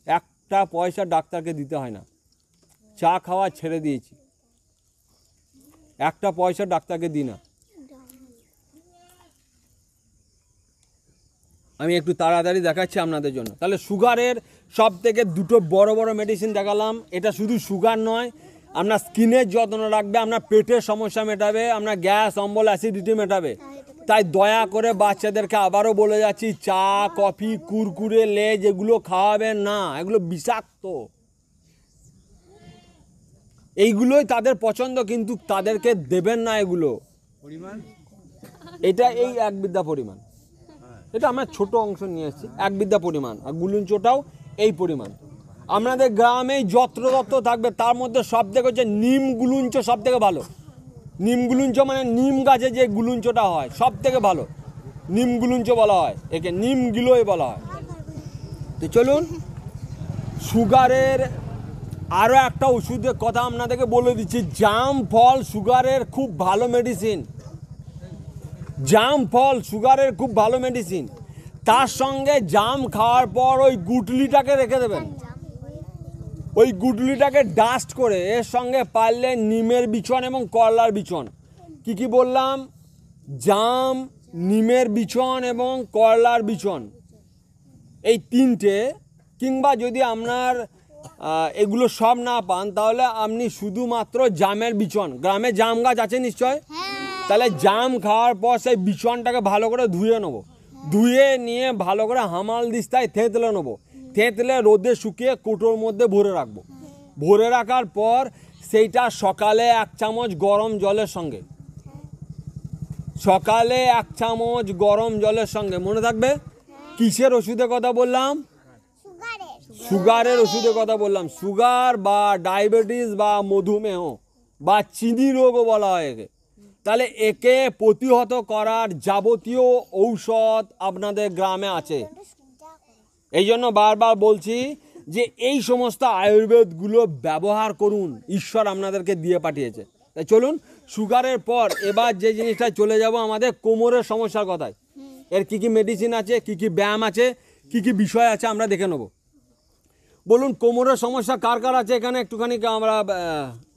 একটা পয়সা ডাক্তারকে দিতে হয় না। চা খাওয়া ছেড়ে দিয়েছি, একটা পয়সা ডাক্তারকে দিই না। আমি একটু তাড়াতাড়ি দেখাচ্ছি আপনাদের জন্য। তাহলে সুগারের সব থেকে দুটো বড় বড় মেডিসিন দেখালাম। এটা শুধু সুগার নয়, আপনার স্কিনের যত্ন রাখবে, আপনার পেটের সমস্যা মেটাবে, আপনার গ্যাস অম্বল অ্যাসিডিটি মেটাবে। তাই দয়া করে বাচ্চাদেরকে আবারও বলে যাচ্ছি, চা, কফি, কুরকুরে, লেজ এগুলো খাওয়াবেন না, এগুলো বিষাক্ত। এইগুলোই তাদের পছন্দ, কিন্তু তাদেরকে দেবেন না এগুলো। এটা এই 1 বিদ্যা পরিমাণ, এটা আমার ছোট অংশ নিয়ে এসেছি, 1 বিদ্যা পরিমাণ। আর গুলুঞ্চটাও এই পরিমাণ। আপনাদের গ্রামে যত্রতত্র থাকবে, তার মধ্যে সব থেকে হচ্ছে নিম গুলুঞ্চ সব থেকে ভালো। নিম গুলুঞ্চ মানে নিম গাছে যে গুলুঞ্চটা হয় সব থেকে ভালো, নিম গুলুঞ্চ বলা হয় একে, নিম গিলোয় বলা হয়। তো চলুন, সুগারের আরও একটা ওষুধের কথা আপনাদেরকে বলে দিচ্ছি। জাম ফল সুগারের খুব ভালো মেডিসিন, জাম ফল সুগারের খুব ভালো মেডিসিন। তার সঙ্গে জাম খাওয়ার পর ওই গুটলিটাকে রেখে দেবেন, ওই গুটলিটাকে ডাস্ট করে এর সঙ্গে পারলে নিমের বিচন এবং করলার বিচন, কি কি বললাম, জাম, নিমের বিচন এবং করলার বিচন, এই তিনটে, কিংবা যদি আপনার এগুলো সব না পান তাহলে আপনি শুধুমাত্র জামের বিচন, গ্রামে জাম গাছ আছে নিশ্চয়, তাহলে জাম খাওয়ার পর সেই বিচনটাকে ভালো করে ধুয়ে নেবো, ধুয়ে নিয়ে ভালো করে হামাল দিস্তায় থেঁতলে নেবো, থেঁতলে রোদে শুকিয়ে কৌটোর মধ্যে ভরে রাখবো। ভরে রাখার পর সেইটা সকালে 1 চামচ গরম জলের সঙ্গে, সকালে 1 চামচ গরম জলের সঙ্গে, মনে থাকবে কিসের ওষুধের কথা বললাম, সুগারের ওষুধের কথা বললাম। সুগার বা ডায়াবেটিস বা মধুমেহ বা চিনি রোগও বলা হয় একে। তাহলে একে প্রতিহত করার যাবতীয় ঔষধ আপনাদের গ্রামে আছে। এই জন্য বারবার বলছি যে এই সমস্ত আয়ুর্বেদগুলো ব্যবহার করুন, ঈশ্বর আপনাদেরকে দিয়ে পাঠিয়েছে। তাই চলুন, সুগারের পর এবার যে জিনিসটা চলে যাব আমাদের কোমরের সমস্যার কথায়। এর কি কি মেডিসিন আছে, কি কি ব্যায়াম আছে, কি কি বিষয় আছে আমরা দেখে নেব। বলুন, কোমরের সমস্যা কার কার আছে এখানে একটুখানি আমরা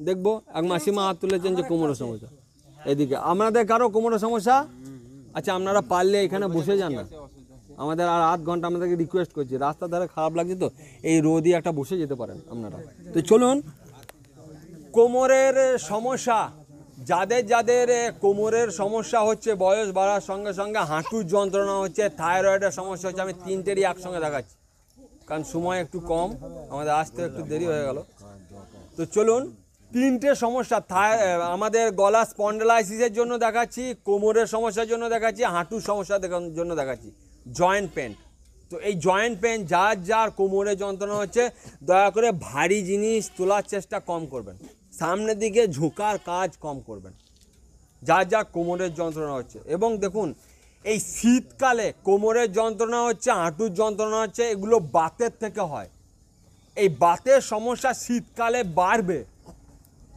দেখবো। এক মাসিমা হাত তুলেছেন যে কোমরের সমস্যা, এদিকে আপনাদের কারো কোমরের সমস্যা? আচ্ছা, আপনারা পারলে এখানে বসে যান না, আমাদের আর আধ ঘন্টা আপনাদেরকে রিকোয়েস্ট করছি, রাস্তার ধারে খারাপ লাগছে তো, এই রোদই একটা বসে যেতে পারেন আপনারা। তো চলুন, কোমরের সমস্যা, যাদের যাদের কোমরের সমস্যা হচ্ছে, বয়স বাড়ার সঙ্গে সঙ্গে হাঁটুর যন্ত্রণা হচ্ছে, থাইরয়েডের সমস্যা হচ্ছে, আমি তিনটেরই একসঙ্গে দেখাচ্ছি কারণ সময় একটু কম, আমাদের আসতে একটু দেরি হয়ে গেল। তো চলুন, তিনটে সমস্যা, আমাদের গলা স্পন্ডেলাইসিসের জন্য দেখাচ্ছি, কোমরের সমস্যার জন্য দেখাচ্ছি, হাঁটুর সমস্যার জন্য দেখাচ্ছি, জয়েন্ট পেন। তো এই জয়েন্ট পেন যার যার কোমরে যন্ত্রণা হচ্ছে, দয়া করে ভারী জিনিস তোলার চেষ্টা কম করবেন, সামনের দিকে ঝোঁকার কাজ কম করবেন, যার যার কোমরের যন্ত্রণা হচ্ছে। এবং দেখুন, এই শীতকালে কোমরের যন্ত্রণা হচ্ছে, হাঁটুর যন্ত্রণা হচ্ছে, এগুলো বাতের থেকে হয়। এই বাতের সমস্যা শীতকালে বাড়বে,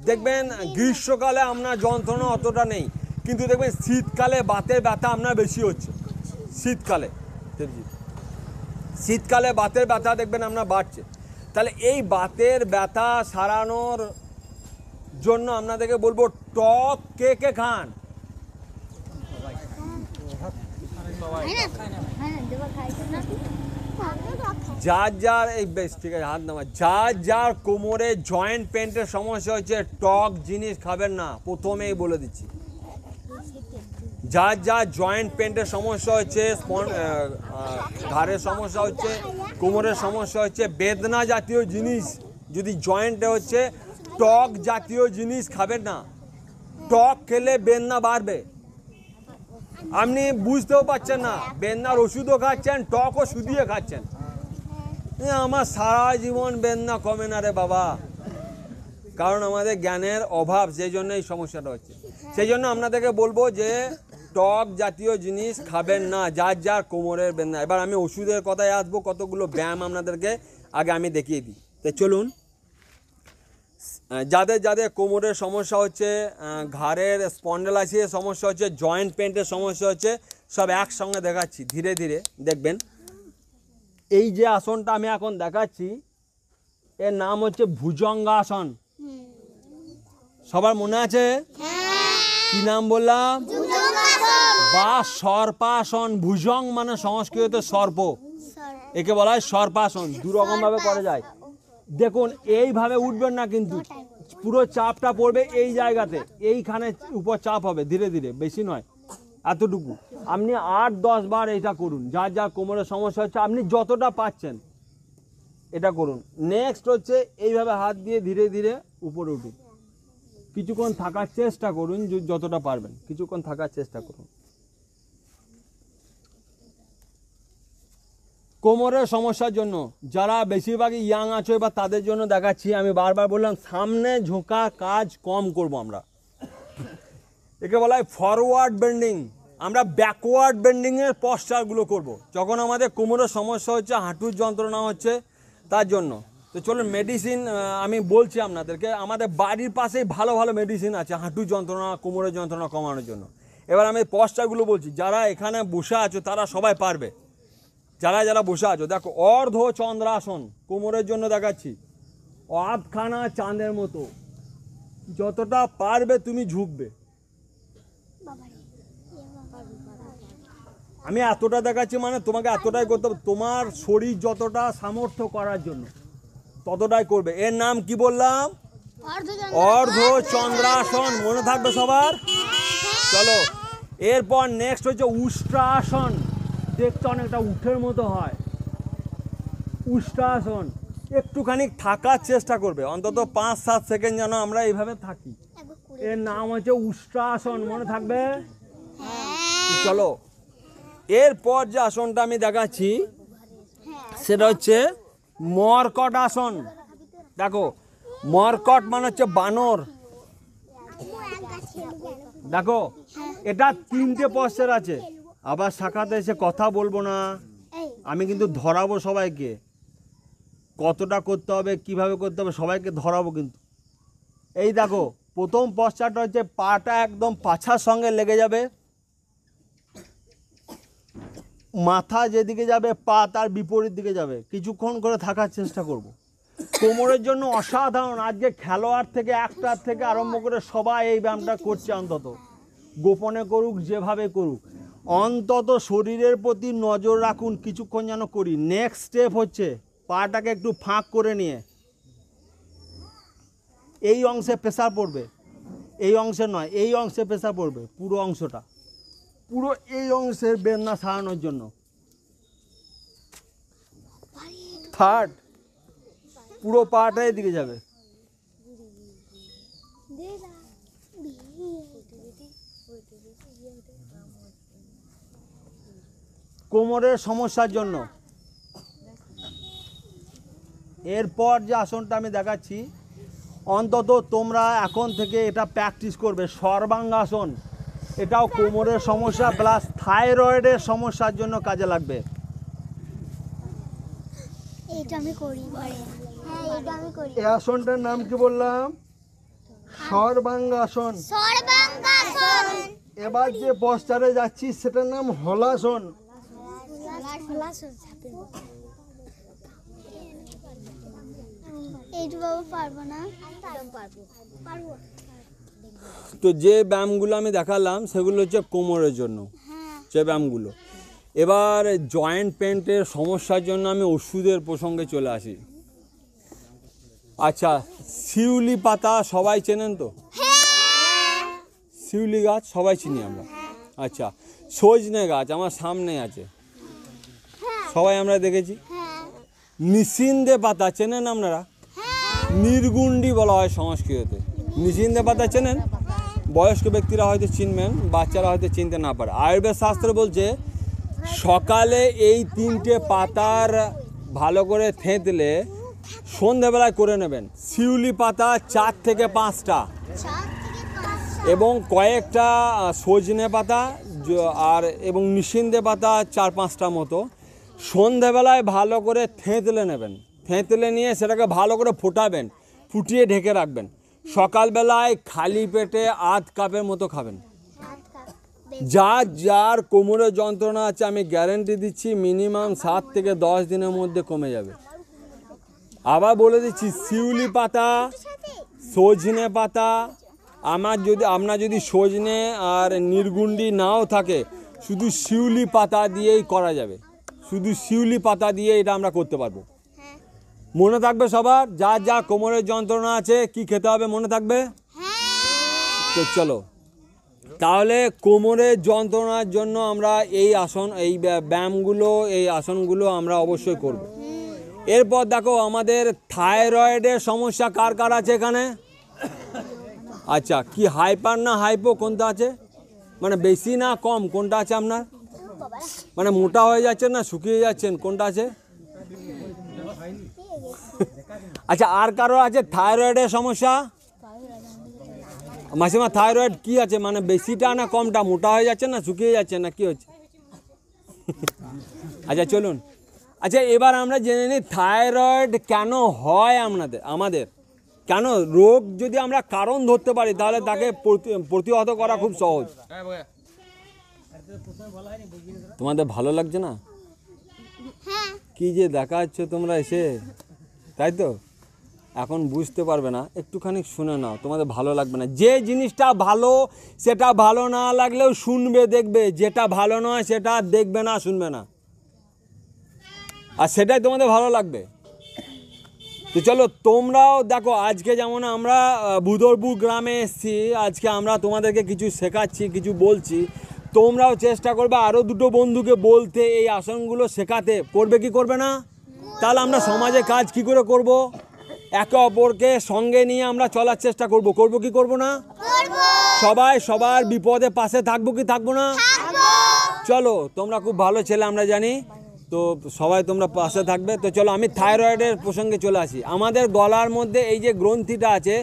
দেখবেন গ্রীষ্মকালে আপনার যন্ত্রণা অতটা নেই, কিন্তু দেখবেন শীতকালে বাতের ব্যথা আপনার বেশি হচ্ছে। শীতকালে বাতের ব্যথা দেখবেন আপনার বাড়ছে। তাহলে এই বাতের ব্যথা সারানোর জন্য আপনাদেরকে বলবো, টক কে কে খান? যার যার, এই বেশ ঠিক আছে, হাত নামা, যার যার কোমরে জয়েন্ট পেনের সমস্যা হচ্ছে, টক জিনিস খাবেন না, প্রথমেই বলে দিচ্ছি। যার যার জয়েন্ট পেনের সমস্যা হচ্ছে, ঘাড়ের সমস্যা হচ্ছে, কোমরের সমস্যা হচ্ছে, বেদনা জাতীয় জিনিস যদি জয়েন্টে হচ্ছে, টক জাতীয় জিনিস খাবেন না। টক খেলে বেদনা বাড়বে, আপনি বুঝতেও পারছেন না, বেদনার ওষুধও খাচ্ছেন, টকও শুধিয়ে খাচ্ছেন। আমার সারা জীবন বেদনা কমে না রে বাবা, কারণ আমাদের জ্ঞানের অভাব, সেই জন্য এই সমস্যাটা হচ্ছে। সেই জন্য আপনাদেরকে বলবো যে টক জাতীয় জিনিস খাবেন না, যার যার কোমরের বেদনা। এবার আমি ওষুধের কথায় আসবো, কতগুলো ব্যায়াম আপনাদেরকে আগে আমি দেখিয়ে দিই। তো চলুন, যাদের যাদের কোমরের সমস্যা হচ্ছে, ঘাড়ের স্পন্ডেলাইসিসের সমস্যা হচ্ছে, জয়েন্ট পেনের সমস্যা হচ্ছে, সব একসঙ্গে দেখাচ্ছি, ধীরে ধীরে দেখবেন। এই যে আসনটা আমি এখন দেখাচ্ছি, এর নাম হচ্ছে ভুজঙ্গাসন। সবার মনে আছে কি নাম বললাম? বা সর্পাসন। ভুজং মানে সংস্কৃত সর্প, একে বলা হয় সর্পাসন। দু রকম ভাবে করা যায়। দেখুন, এইভাবে উঠবেন না, কিন্তু পুরো চাপটা পড়বে এই জায়গাতে, এইখানে উপর চাপ হবে, ধীরে ধীরে, বেশি নয়, এতটুকু। আপনি 8-10 বার এটা করুন, যার যার কোমরের সমস্যা হচ্ছে আপনি যতটা পাচ্ছেন এটা করুন। নেক্সট হচ্ছে এইভাবে হাত দিয়ে ধীরে ধীরে উপরে উঠুন, কিছুক্ষণ থাকার চেষ্টা করুন, যতটা পারবেন কিছুক্ষণ থাকার চেষ্টা করুন। কোমরের সমস্যার জন্য যারা বেশিরভাগই ইয়াং আছে বা তাদের জন্য দেখাচ্ছি। আমি বারবার বললাম সামনে ঝোঁকা কাজ কম করব আমরা, একে বলা হয় ফরওয়ার্ড বেন্ডিং। আমরা ব্যাকওয়ার্ড বেন্ডিংয়ের পশ্চারগুলো করব যখন আমাদের কোমরের সমস্যা হচ্ছে, হাঁটুর যন্ত্রণা হচ্ছে তার জন্য। তো চলুন মেডিসিন আমি বলছি আপনাদেরকে, আমাদের বাড়ির পাশেই ভালো ভালো মেডিসিন আছে হাঁটুর যন্ত্রণা কোমরের যন্ত্রণা কমানোর জন্য। এবার আমি পশ্চারগুলো বলছি, যারা এখানে বসে আছো তারা সবাই পারবে। যারা যারা বসে আছো দেখো, অর্ধ চন্দ্রাসন কোমরের জন্য দেখাচ্ছি। আধখানা চাঁদের মতো, যতটা পারবে তুমি ঝুঁকবে। আমি এতটা দেখাচ্ছি মানে তোমাকে এতটাই করতে হবে, তোমার শরীর যতটা সামর্থ্য করার জন্য ততটাই করবে। এর নাম কি বললাম? অর্ধ চন্দ্রাসন। মনে থাকবে সবার? চলো, এরপর নেক্সট হচ্ছে উষ্ট্রাসন। দেখতে অনেকটা উঠের মতো হয়। উষ্ট্রাসন একটুখানি থাকার চেষ্টা করবে, অন্তত 5-7 সেকেন্ড যেন আমরা এইভাবে থাকি। এর নাম হচ্ছে উষ্ট্রাসন, মনে থাকবে? চলো, এরপর যে আসনটা আমি দেখাচ্ছি সেটা হচ্ছে মর্কট আসন। দেখো, মর্কট মানে হচ্ছে বানর। দেখো, এটা 3টে পশ্চার আছে। আবার শাখাতে এসে কথা বলবো না, আমি কিন্তু ধরাবো সবাইকে, কতটা করতে হবে কিভাবে করতে হবে সবাইকে ধরাবো কিন্তু। এই দেখো, প্রথম পশ্চারটা হচ্ছে পাটা একদম পাছার সঙ্গে লেগে যাবে, মাথা যেদিকে যাবে পা তার বিপরীত দিকে যাবে। কিছুক্ষণ করে থাকার চেষ্টা করব। কোমরের জন্য অসাধারণ। আজকে খেলোয়াড় থেকে অ্যাক্টর থেকে আরম্ভ করে সবাই এই ব্যায়ামটা করছে। অন্তত গোপনে করুক যেভাবে করুক, অন্তত শরীরের প্রতি নজর রাখুন, কিছুক্ষণ যেন করি। নেক্সট স্টেপ হচ্ছে পাটাকে একটু ফাঁক করে নিয়ে এই অংশে প্রেসার পড়বে, এই অংশে নয়, এই অংশে প্রেসার পড়বে, পুরো অংশটা, পুরো এই অংশের বেদনা সারানোর জন্য। থার্ড, পুরো পাটা এদিকে যাবে। কোমরের সমস্যার জন্য এরপর যে আসনটা আমি দেখাচ্ছি, অন্তত তোমরা এখন থেকে এটা প্র্যাকটিস করবে। সর্বাঙ্গাসন, এটাও কোমরের সমস্যা প্লাস থাইরয়েডের সমস্যার জন্য কাজে লাগবে। এই আসনটার নাম কি বললাম? সর্বাঙ্গাসন। এবার যে পশ্চারে যাচ্ছি সেটার নাম হলাসন। তো যে ব্যায়ামগুলো আমি দেখালাম সেগুলো হচ্ছে কোমরের জন্য, যে ব্যায়ামগুলো। এবার জয়েন্ট পেন্টের সমস্যার জন্য আমি ওষুধের প্রসঙ্গে চলে আসি। আচ্ছা, শিউলি পাতা সবাই চেনেন তো? শিউলি গাছ সবাই চিনি আমরা। আচ্ছা, সজনে গাছ আমার সামনে আছে, সবাই আমরা দেখেছি। নিসিন্দে পাতা চেনেন আপনারা? নির্গুন্ডি বলা হয় সংস্কৃততে। নিসিন্দে পাতা চেনেন? বয়স্ক ব্যক্তিরা হয়তো চিনবেন, বাচ্চারা হয়তো চিনতে না পারে। আয়ুর্বেদ শাস্ত্র বলছে সকালে এই 3টে পাতার ভালো করে থেঁতলে সন্ধ্যেবেলায় করে নেবেন। শিউলি পাতা 4 থেকে 5টা এবং কয়েকটা সজনে পাতা আর এবং নিসিন্দে পাতা 4-5টা মতো সন্ধ্যেবেলায় ভালো করে থেঁতলে নেবেন। থেঁতলে নিয়ে সেটাকে ভালো করে ফোটাবেন, ফুটিয়ে ঢেকে রাখবেন। সকালবেলায় খালি পেটে আধ কাপের মতো খাবেন। যার কোমরের যন্ত্রণা আছে আমি গ্যারেন্টি দিচ্ছি মিনিমাম 7 থেকে 10 দিনের মধ্যে কমে যাবে। আবার বলে দিচ্ছি, শিউলি পাতা, সজনে পাতা, আপনার যদি সজনে আর নির্গুন্ডি নাও থাকে, শুধু শিউলি পাতা দিয়েই করা যাবে। শুধু শিউলি পাতা দিয়ে এটা আমরা করতে পারবো। মনে থাকবে সবার? যার যা কোমরের যন্ত্রণা আছে কি খেতে হবে মনে থাকবে? তো চলো, তাহলে কোমরের যন্ত্রণার জন্য আমরা এই আসন, এই ব্যায়ামগুলো, এই আসনগুলো আমরা অবশ্যই করব। এরপর দেখো, আমাদের থাইরয়েডের সমস্যা কার কার আছে এখানে? আচ্ছা, কি হাইপার না হাইপো কোনটা আছে? মানে বেশি না কম কোনটা আছে আপনার? মানে মোটা হয়ে যাচ্ছেন না শুকিয়ে যাচ্ছেন, কোনটা আছে? আচ্ছা, আর কারো আছে থাইরয়েডের সমস্যা? মাসিমা থাইরয়েড কি আছে, মানে বেশিটা না কমটা, মোটা হয়ে যাচ্ছে না শুকিয়ে যাচ্ছে না কি হচ্ছে? আচ্ছা চলুন, আচ্ছা এবার আমরা জেনে নিই থাইরয়েড কেন হয় আমাদের কেন রোগ যদি আমরা কারণ ধরতে পারি তাহলে তাকে প্রতিহত করা খুব সহজ। তোমাদের ভালো লাগছে না? কি যে দেখাচ্ছ তোমরা এসে, তাই তো? এখন বুঝতে পারবে না, একটুখানি শুনে নাও, তোমাদের ভালো লাগবে না। যে জিনিসটা ভালো সেটা ভালো না লাগলেও শুনবে দেখবে, যেটা ভালো নয় সেটা দেখবে না শুনবে না, আর সেটাই তোমাদের ভালো লাগবে। তো চলো তোমরাও দেখো, আজকে যেমন আমরা বুদরপুর গ্রামে এসেছি, আজকে আমরা তোমাদেরকে কিছু শেখাচ্ছি, কিছু বলছি, তোমরাও চেষ্টা করবে আরও দুটো বন্ধুকে বলতে, এই আসনগুলো শেখাতে। করবে কি করবে না? তাহলে আমরা সমাজে কাজ কি করে করব? একে অপরকে সঙ্গে নিয়ে আমরা চলার চেষ্টা করব। করব কি করব না? সবাই সবার বিপদে পাশে থাকবো কি থাকবো না? চলো, তোমরা খুব ভালো ছেলে আমরা জানি, তো সবাই তোমরা পাশে থাকবে। তো চলো আমি থাইরয়েডের প্রসঙ্গে চলে আসি। আমাদের গলার মধ্যে এই যে গ্রন্থিটা আছে,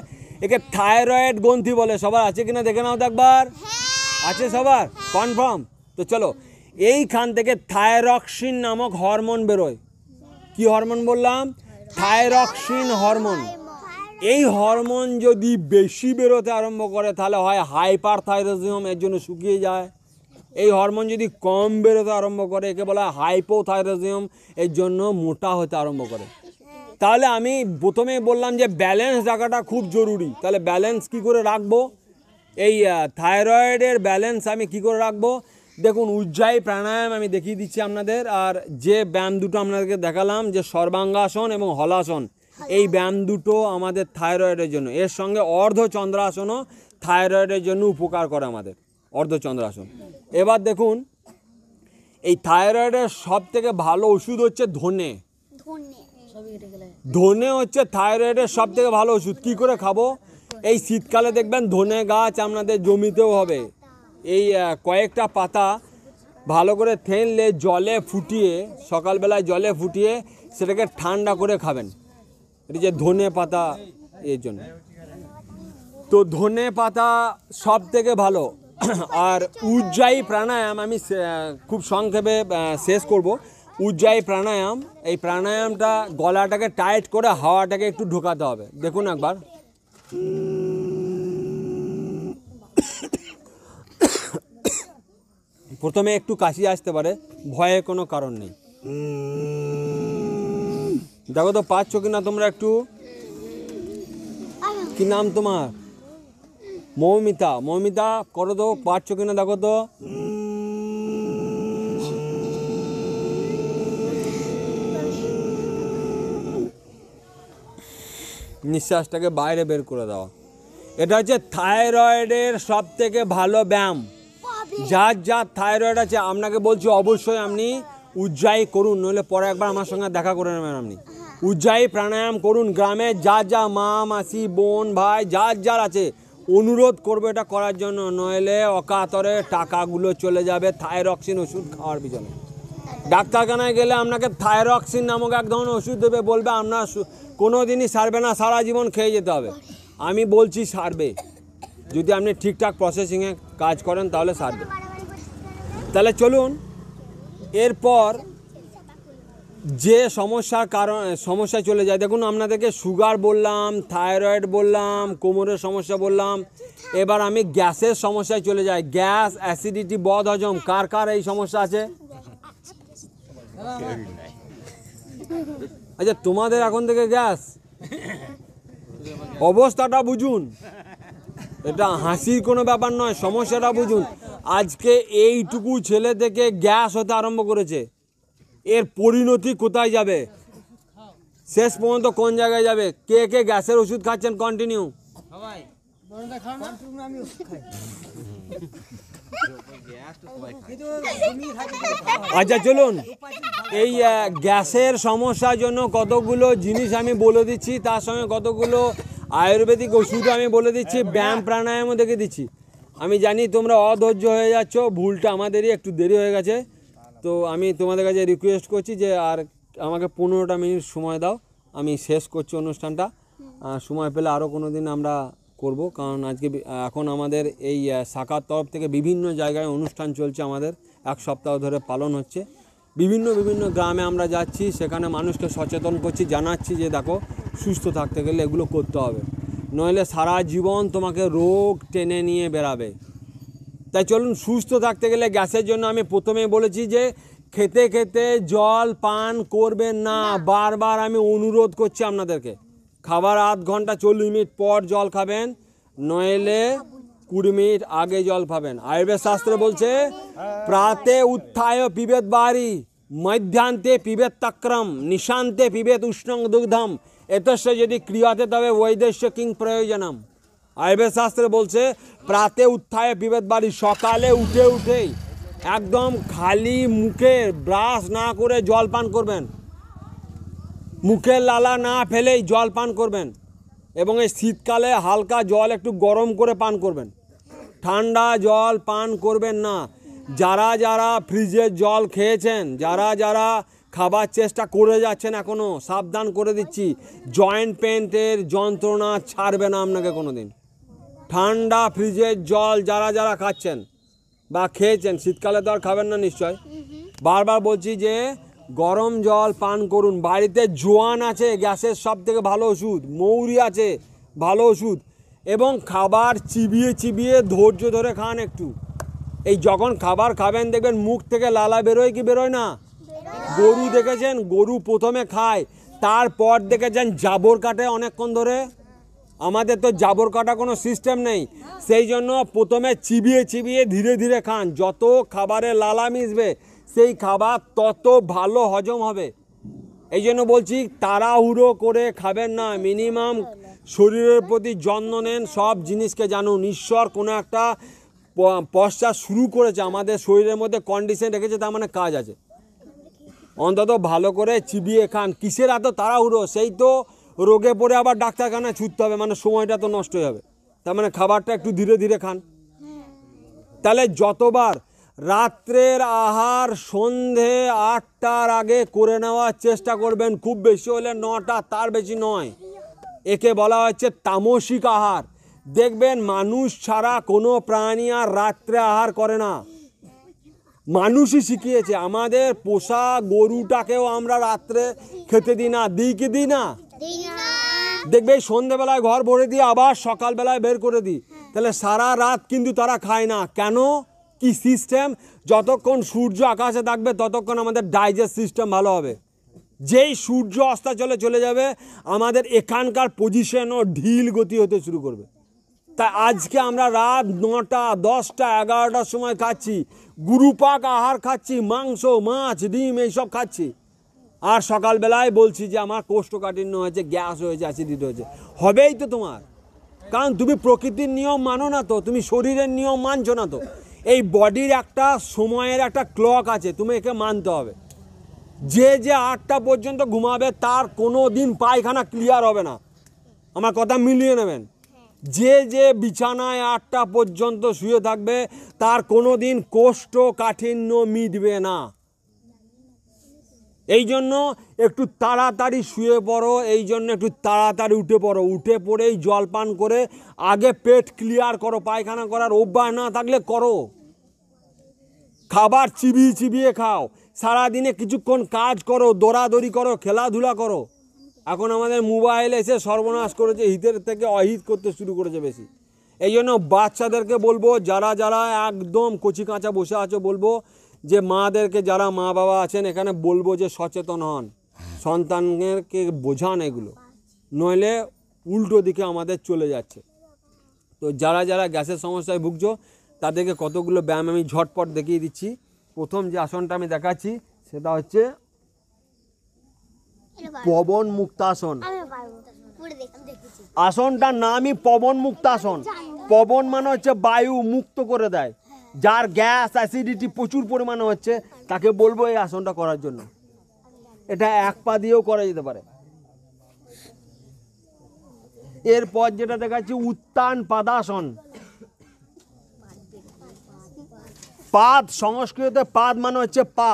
একে থাইরয়েড গ্রন্থি বলে। সবার আছে কিনা দেখে নাও তো একবার। আছে সবার কনফার্ম? তো চলো, এইখান থেকে থাইরক্সিন নামক হরমোন বেরোয়। কি হরমোন বললাম? Thyroxine hormone. এই হরমোন যদি বেশি বেরোতে আরম্ভ করে তাহলে হয় হাইপার থাইরয়েডিজম, এর জন্য শুকিয়ে যায়। এই হরমোন যদি কম বেরোতে আরম্ভ করে একে বলা হয় হাইপোথাইরয়েডিজম, এর জন্য মোটা হতে আরম্ভ করে। তাহলে আমি প্রথমে বললাম যে ব্যালেন্স রাখাটা খুব জরুরি। তাহলে ব্যালেন্স কি করে রাখবো? এই থাইরয়েডের ব্যালেন্স আমি কি করে রাখবো? দেখুন, উজ্জায়ী প্রাণায়াম আমি দেখিয়ে দিচ্ছি আপনাদের। আর যে ব্যায়াম দুটো আপনাদেরকে দেখালাম, যে সর্বাঙ্গাসন এবং হলাসন, এই ব্যায়াম দুটো আমাদের থাইরয়েডের জন্য। এর সঙ্গে অর্ধচন্দ্রাসনও থাইরয়েডের জন্য উপকার করে আমাদের, অর্ধচন্দ্রাসন। এবার দেখুন, এই থাইরয়েডের সব থেকে ভালো ওষুধ হচ্ছে ধনে। ধনে হচ্ছে থাইরয়েডের সব থেকে ভালো ওষুধ। কি করে খাবো? এই শীতকালে দেখবেন ধনে গাছ আপনাদের জমিতেও হবে। এই কয়েকটা পাতা ভালো করে থেনলে জলে ফুটিয়ে, সকালবেলায় জলে ফুটিয়ে সেটাকে ঠান্ডা করে খাবেন। এটা যে ধনে পাতা, এর জন্য। তো ধনে পাতা সব থেকে ভালো। আর উজ্জায়ী প্রাণায়াম আমি খুব সংক্ষেপে শেষ করব। উজ্জায়ী প্রাণায়াম, এই প্রাণায়ামটা গলাটাকে টাইট করে হাওয়াটাকে একটু ঢোকাতে হবে। দেখুন একবার। প্রথমে একটু কাশি আসতে পারে, ভয়ের কোনো কারণ নেই। দেখো তো পাচ্ছ কিনা তোমরা একটু। কি নাম তোমার? মৌমিতা। মৌমিতা, করো তো, পাচ্ছ কিনা দেখো তো। নিঃশ্বাসটাকে বাইরে বের করে দেওয়া। এটা হচ্ছে থাইরয়েডের সব থেকে ভালো ব্যায়াম। যার যার থাইরয়েড আছে আপনাকে বলছি অবশ্যই আপনি উজ্জায়ী করুন, নইলে পরে একবার আমার সঙ্গে দেখা করে নেবেন। আপনি উজ্জায়ী প্রাণায়াম করুন। গ্রামে যার যা মা, মাসি, বোন, ভাই যার যার আছে অনুরোধ করবো এটা করার জন্য, নইলে অকাতরে টাকাগুলো চলে যাবে থাইরক্সিন ওষুধ খাওয়ার পিছনে। ডাক্তারখানায় গেলে আপনাকে থাইরক্সিন নামক এক ধরনের ওষুধ দেবে, বলবে আপনার কোনো দিনই সারবে না, সারা জীবন খেয়ে যেতে হবে। আমি বলছি সারবে, যদি আপনি ঠিকঠাক প্রসেসিংয়ে কাজ করেন তাহলে সারবে। তাহলে চলুন, এরপর যে সমস্যায় চলে যায়। দেখুন, আপনাদেরকে সুগার বললাম, থাইরয়েড বললাম, কোমরের সমস্যা বললাম। এবার আমি গ্যাসের সমস্যায় চলে যাই। গ্যাস, অ্যাসিডিটি, বদহজম, কার কার এই সমস্যা আছে? আচ্ছা, তোমাদের এখন থেকে গ্যাস, অবস্থাটা বুঝুন। এটা হাসির কোনো ব্যাপার নয়, সমস্যাটা বুঝুন। আজকে এইটুকু ছেলে থেকে গ্যাস হতে আরম্ভ করেছে, এর পরিণতি কোথায় যাবে? শেষ পর্যন্ত কোন জায়গায় যাবে? কে কে গ্যাসের ওষুধ খাচ্ছেন কন্টিনিউ? আচ্ছা চলুন, এই গ্যাসের সমস্যার জন্য কতগুলো জিনিস আমি বলে দিচ্ছি, তার সঙ্গে কতগুলো আয়ুর্বেদিক ওষুধ আমি বলে দিচ্ছি, ব্যায়াম প্রাণায়ামও দেখে দিচ্ছি। আমি জানি তোমরা অধৈর্য হয়ে যাচ্ছ, ভুলটা আমাদেরই, একটু দেরি হয়ে গেছে। তো আমি তোমাদের কাছে রিকোয়েস্ট করছি যে আর আমাকে 15টা মিনিট সময় দাও, আমি শেষ করছি অনুষ্ঠানটা। সময় পেলে আরও কোনো দিন আমরা করব, কারণ আজকে এখন আমাদের এই শাখার তরফ থেকে বিভিন্ন জায়গায় অনুষ্ঠান চলছে, আমাদের 1 সপ্তাহ ধরে পালন হচ্ছে। বিভিন্ন বিভিন্ন গ্রামে আমরা যাচ্ছি, সেখানে মানুষকে সচেতন করছি, জানাচ্ছি যে দেখো সুস্থ থাকতে গেলে এগুলো করতে হবে, নইলে সারা জীবন তোমাকে রোগ টেনে নিয়ে বেড়াবে। তাই চলুন, সুস্থ থাকতে গেলে গ্যাসের জন্য আমি প্রথমেই বলেছি যে খেতে খেতে জল পান করবেন না। বারবার আমি অনুরোধ করছি আপনাদেরকে, খাবার আধ ঘন্টা 40 মিনিট পর জল খাবেন, নইলে 20 মিনিট আগে জল খাবেন। আয়ুর্বেদ শাস্ত্রে বলছে প্রাতে উত্থায় পিবেত বারি, মধ্যান্তে পিবেত তক্রম, নিশান্তে পিবেত উষ্ণং দুগ্ধম, এতস্য যদি ক্রিয়াতে তবে বৈদেশ্য কিং প্রয়োজনম। আয়ুর্বেদ শাস্ত্রে বলছে প্রাতে উত্থায় পিবেত বারি, সকালে উঠেই একদম খালি মুখে ব্রাশ না করে জল পান করবেন, মুখের লালা না ফেলেই জল পান করবেন। এবং এই শীতকালে হালকা জল একটু গরম করে পান করবেন, ঠান্ডা জল পান করবেন না। যারা যারা ফ্রিজের জল খেয়েছেন, যারা যারা খাবার চেষ্টা করে যাচ্ছেন এখনও, সাবধান করে দিচ্ছি, জয়েন্ট পেইনের যন্ত্রণা ছাড়বে না আপনাকে কোনো দিন। ঠান্ডা ফ্রিজের জল যারা যারা খাচ্ছেন বা খেয়েছেন, শীতকালে তো আর খাবেন না নিশ্চয়, বারবার বলছি যে গরম জল পান করুন। বাড়িতে জোয়ান আছে, গ্যাসের সব থেকে ভালো ওষুধ, মৌরি আছে ভালো ওষুধ, এবং খাবার চিবিয়ে চিবিয়ে ধৈর্য ধরে খান একটু। এই যখন খাবার খাবেন দেখবেন মুখ থেকে লালা বেরোয় কি বেরোয় না? গরু দেখেছেন, গরু প্রথমে খায়, তারপর দেখেছেন জাবর কাটে অনেকক্ষণ ধরে। আমাদের তো জাবর কাটা কোনো সিস্টেম নেই, সেই জন্য প্রথমে চিবিয়ে চিবিয়ে ধীরে ধীরে খান। যত খাবারে লালা মিশবে সেই খাবার তত ভালো হজম হবে। এই জন্য বলছি তাড়াহুড়ো করে খাবেন না, মিনিমাম শরীরের প্রতি যত্ন নেন, সব জিনিসকে জানুন। ঈশ্বর কোনো একটা পশ্চাৎ শুরু করেছে, আমাদের শরীরের মধ্যে কন্ডিশন রেখেছে, তার মানে কাজ আছে। অন্তত ভালো করে চিবিয়ে খান। কিসের এত তাড়াহুড়ো? সেই তো রোগে পড়ে আবার ডাক্তারখানায় ছুটতে হবে, মানে সময়টা তো নষ্ট হয়ে যাবে। তার মানে খাবারটা একটু ধীরে ধীরে খান। তাহলে যতবার রাত্রের আহার সন্ধে 8টার আগে করে নেওয়ার চেষ্টা করবেন, খুব বেশি হলে 9টা, তার বেশি নয়। একে বলা হচ্ছে তামসিক আহার। দেখবেন মানুষ ছাড়া কোনো প্রাণী আর রাত্রে আহার করে না, মানুষই শিখিয়েছে। আমাদের পোষা গরুটাকেও আমরা রাত্রে খেতে দিই না, দিই কি দিই না? দেখবে সন্ধ্যেবেলায় ঘর ভরে দিয়ে আবার সকালবেলায় বের করে দিই। তাহলে সারা রাত কিন্তু তারা খায় না। কেন? কি সিস্টেম? যতক্ষণ সূর্য আকাশে থাকবে ততক্ষণ আমাদের ডাইজেস্ট সিস্টেম ভালো হবে। যেই সূর্য অস্তাচলে চলে যাবে আমাদের এখানকার পজিশনও ঢিল গতি হতে শুরু করবে। তাই আজকে আমরা রাত 9টা 10টা 11টার সময় খাচ্ছি, গুরুপাক আহার খাচ্ছি, মাংস মাছ ডিম এইসব খাচ্ছি, আর সকালবেলায় বলছি যে আমার কোষ্ঠকাঠিন্য হয়েছে, গ্যাস হয়েছে, অ্যাসিডিটি হয়েছে। হবেই তো তোমার, কারণ তুমি প্রকৃতির নিয়ম মানো না তো, তুমি শরীরের নিয়ম মানছো না তো। এই বডির একটা সময়ের একটা ক্লক আছে, তুমি একে মানতে হবে। যে 8টা পর্যন্ত ঘুমাবে তার কোনো দিন পায়খানা ক্লিয়ার হবে না, আমার কথা মিলিয়ে নেবেন। যে বিছানায় 8টা পর্যন্ত শুয়ে থাকবে তার কোনো দিন কোষ্ঠকাঠিন্য মিটবে না। এই জন্য একটু তাড়াতাড়ি শুয়ে পড়ো, এই জন্য একটু তাড়াতাড়ি উঠে পড়ো, উঠে পড়েই জল পান করে আগে পেট ক্লিয়ার করো। পায়খানা করার অভ্যাস না থাকলে করো। খাবার চিবিয়ে চিবিয়ে খাও, সারাদিনে কিছুক্ষণ কাজ করো, দৌড়াদৌড়ি করো, খেলাধুলা করো। এখন আমাদের মোবাইল এসে সর্বনাশ করেছে, হিতের থেকে অহিত করতে শুরু করেছে বেশি। এই জন্য বাচ্চাদেরকে বলবো, যারা যারা একদম কচি কাঁচা বসে আছো, বলবো যে মাদেরকে, যারা মা বাবা আছেন এখানে, বলবো যে সচেতন হন, সন্তানকে বোঝান এগুলো, নইলে উল্টো দিকে আমাদের চলে যাচ্ছে। তো যারা যারা গ্যাসের সমস্যায় ভুগছো তাদেরকে কতগুলো ব্যায়াম আমি ঝটপট দেখিয়ে দিচ্ছি। প্রথম যে আসনটা আমি দেখাচ্ছি সেটা হচ্ছে পবন মুক্তাসন। আসনটার নামই পবন মুক্তাসন। পবন মানে হচ্ছে বায়ু মুক্ত করে দেয়। যার গ্যাস অ্যাসিডিটি প্রচুর পরিমাণে হচ্ছে তাকে বলবো এই আসনটা করার জন্য। এটা এক পা দিয়েও করা যেতে পারে। এরপর যেটা দেখাচ্ছি উত্তান পাদাসন। পাদ সংস্কৃতে পাদ মানে হচ্ছে পা,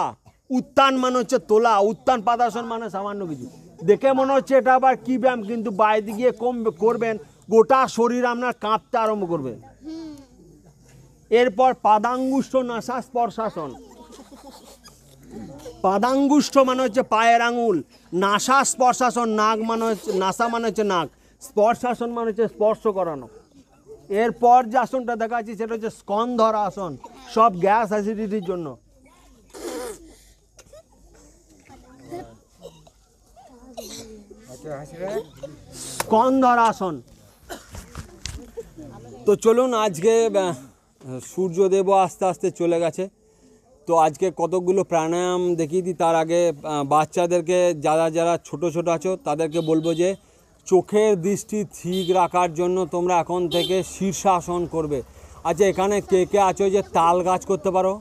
উত্থান মানে হচ্ছে তোলা, উত্থান পাদাসন মানে সামান্য কিছু। দেখে মনে হচ্ছে এটা আবার কি ব্যায়াম, কিন্তু বাইরে গিয়ে করবেন গোটা শরীর আপনার কাঁপতে আরম্ভ করবে। এরপর পাদাঙ্গুষ্ঠ নাসা স্পর্শাসন। পাদাঙ্গুষ্ঠ মানে হচ্ছে পায়ের আঙুল, নাসা স্পর্শাসন, নাক মানে হচ্ছে নাসা মানে হচ্ছে নাক, স্পর্শাসন মানে হচ্ছে স্পর্শ করানো। এরপর যে আসনটা দেখাচ্ছি সেটা হচ্ছে স্কন্ধর আসন, সব গ্যাস অ্যাসিডিটির জন্য। স্কন্ধর আসন। তো চলুন, আজকে সূর্যদেবও আস্তে আস্তে চলে গেছে, তো আজকে কতগুলো প্রাণায়াম দেখিয়ে দিই। তার আগে বাচ্চাদেরকে, যারা যারা ছোট ছোট আছো তাদেরকে বলবো যে চোখের দৃষ্টি ঠিক রাখার জন্য তোমরা এখন থেকে শীর্ষাসন করবে। আচ্ছা, এখানে কে কে আছো যে তাল গাছ করতে পারো?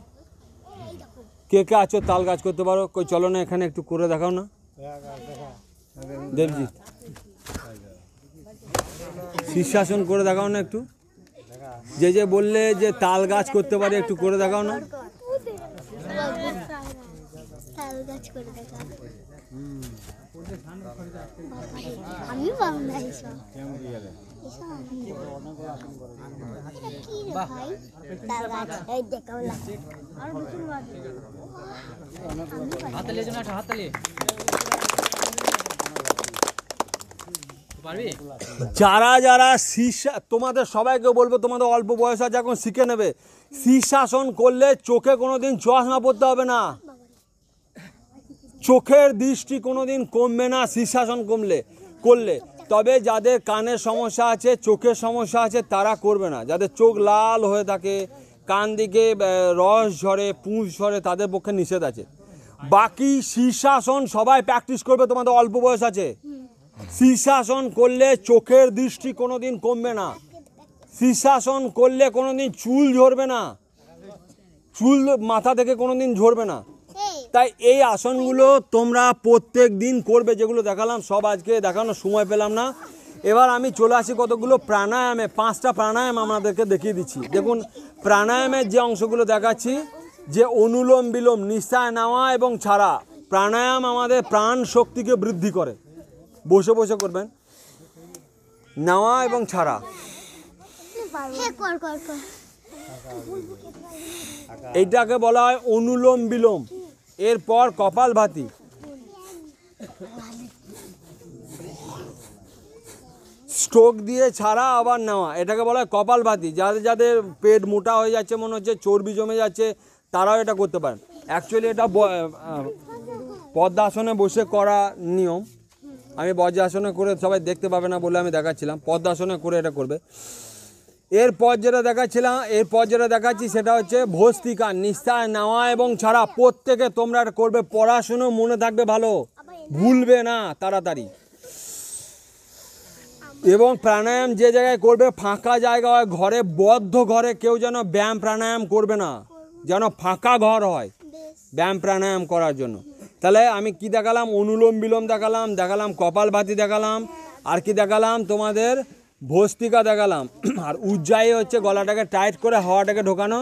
কে কে আছো তাল গাছ করতে পারো? কই চলো না, এখানে একটু করে দেখাও না দেবজিৎ, শীর্ষাসন করে দেখাও না একটু। যে যে বললে যে তাল গাছ করতে পারে, একটু করে দেখাও না। আমি যারা যারা শীর্ষা, তোমাদের সবাইকে বলবো, তোমাদের অল্প বয়স আছে এখন, শিখে নেবে। শীর্ষাসন করলে চোখে কোনোদিন চশমা পড়তে হবে না, চোখের দৃষ্টি কোনোদিন কমবে না শীর্ষাসন করলে। তবে যাদের কানের সমস্যা আছে, চোখের সমস্যা আছে, তারা করবে না। যাদের চোখ লাল হয়ে থাকে, কান দিকে রস ঝরে, পুঁজ ঝরে, তাদের পক্ষে নিষেধ আছে। বাকি শীর্ষাসন সবাই প্র্যাকটিস করবে, তোমাদের অল্প বয়স আছে। শীর্ষাসন করলে চোখের দৃষ্টি কোনোদিন কমবে না, শীর্ষাসন করলে কোনোদিন চুল ঝরবে না, চুল মাথা থেকে কোনোদিন ঝরবে না। তাই এই আসনগুলো তোমরা প্রত্যেক দিন করবে, যেগুলো দেখালাম সব আজকে দেখানোর সময় পেলাম না। এবার আমি চলে আসি কতগুলো প্রাণায়ামে, 5টা প্রাণায়াম আমাদেরকে দেখিয়ে দিচ্ছি। দেখুন, প্রাণায়ামের যে অংশগুলো দেখাচ্ছি, যে অনুলোম বিলোম, নিঃশ্বাস নেওয়া এবং ছাড়া, প্রাণায়াম আমাদের প্রাণ শক্তিকে বৃদ্ধি করে। বসে বসে করবেন, নেওয়া এবং ছাড়া। এইটাকে বলা হয় অনুলোম বিলোম। এরপর কপালভাতি, স্ট্রোক দিয়ে ছাড়া আবার নেওয়া, এটাকে বলা হয় কপালভাতি। যাদের যাদের পেট মোটা হয়ে যাচ্ছে, মনে হচ্ছে চর্বি জমে যাচ্ছে, তারাও এটা করতে পারেন। অ্যাকচুয়ালি এটা পদ্মাসনে বসে করা নিয়ম। আমি বজ্রাসনে করে সবাই দেখতে পাবে না বলে আমি দেখাচ্ছিলাম, পদ্মাসনে করে এটা করবে। এরপর যেটা দেখাচ্ছি সেটা হচ্ছে ভস্ত্রিকা, নিঃশ্বাস নেওয়া এবং ছাড়া। প্রত্যেকে তোমরা এটা করবে, পড়াশুনো মনে থাকবে ভালো, ভুলবে না তাড়াতাড়ি। এবং প্রাণায়াম যে জায়গায় করবে, ফাঁকা জায়গা হয়, ঘরে, বদ্ধ ঘরে কেউ যেন ব্যায়াম প্রাণায়াম করবে না, যেন ফাঁকা ঘর হয় ব্যায়াম প্রাণায়াম করার জন্য। তাহলে আমি কি দেখালাম? অনুলোম বিলোম দেখালাম কপালভাতি দেখালাম, আর কি দেখালাম? তোমাদের ভস্ত্রিকা দেখালাম, আর উজ্জায়ী হচ্ছে গলাটাকে টাইট করে হাওয়াটাকে ঢোকানো।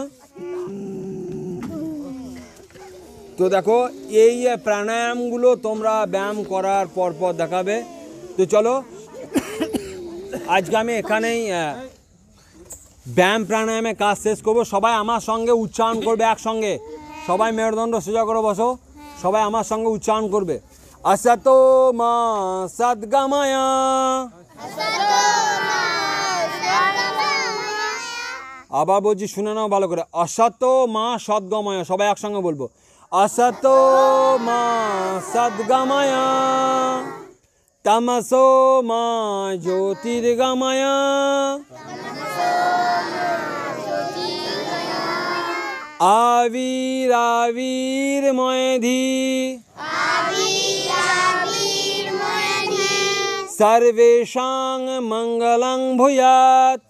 তো দেখো, এই প্রাণায়ামগুলো তোমরা ব্যায়াম করার পর দেখাবে। তো চলো, আজকে আমি এখানেই ব্যায়াম প্রাণায়ামে কাজ শেষ করবো। সবাই আমার সঙ্গে উচ্চারণ করবে একসঙ্গে। সবাই মেরুদণ্ড সোজা করে বসো, সবাই আমার সঙ্গে উচ্চারণ করবে। আসতো মা সদ্গময়া, আবার বলছি, শুনে নাও ভালো করে। অসত মা সদ্গময়া, সবাই একসঙ্গে বলবো। অসত মা সদ্গময়া, তমসো মা জ্যোতির্গময়া, আবিরাবির্ময়ধি, सर्वेषां मंगलं भूयात्,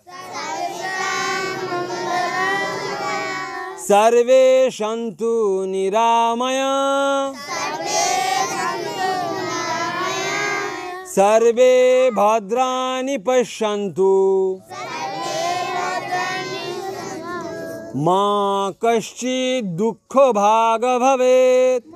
सर्वे सन्तु निरामया, सर्वे भद्राणि पश्यन्तु। মা কশ্চিৎ দুঃখ ভাগ ভবেৎ।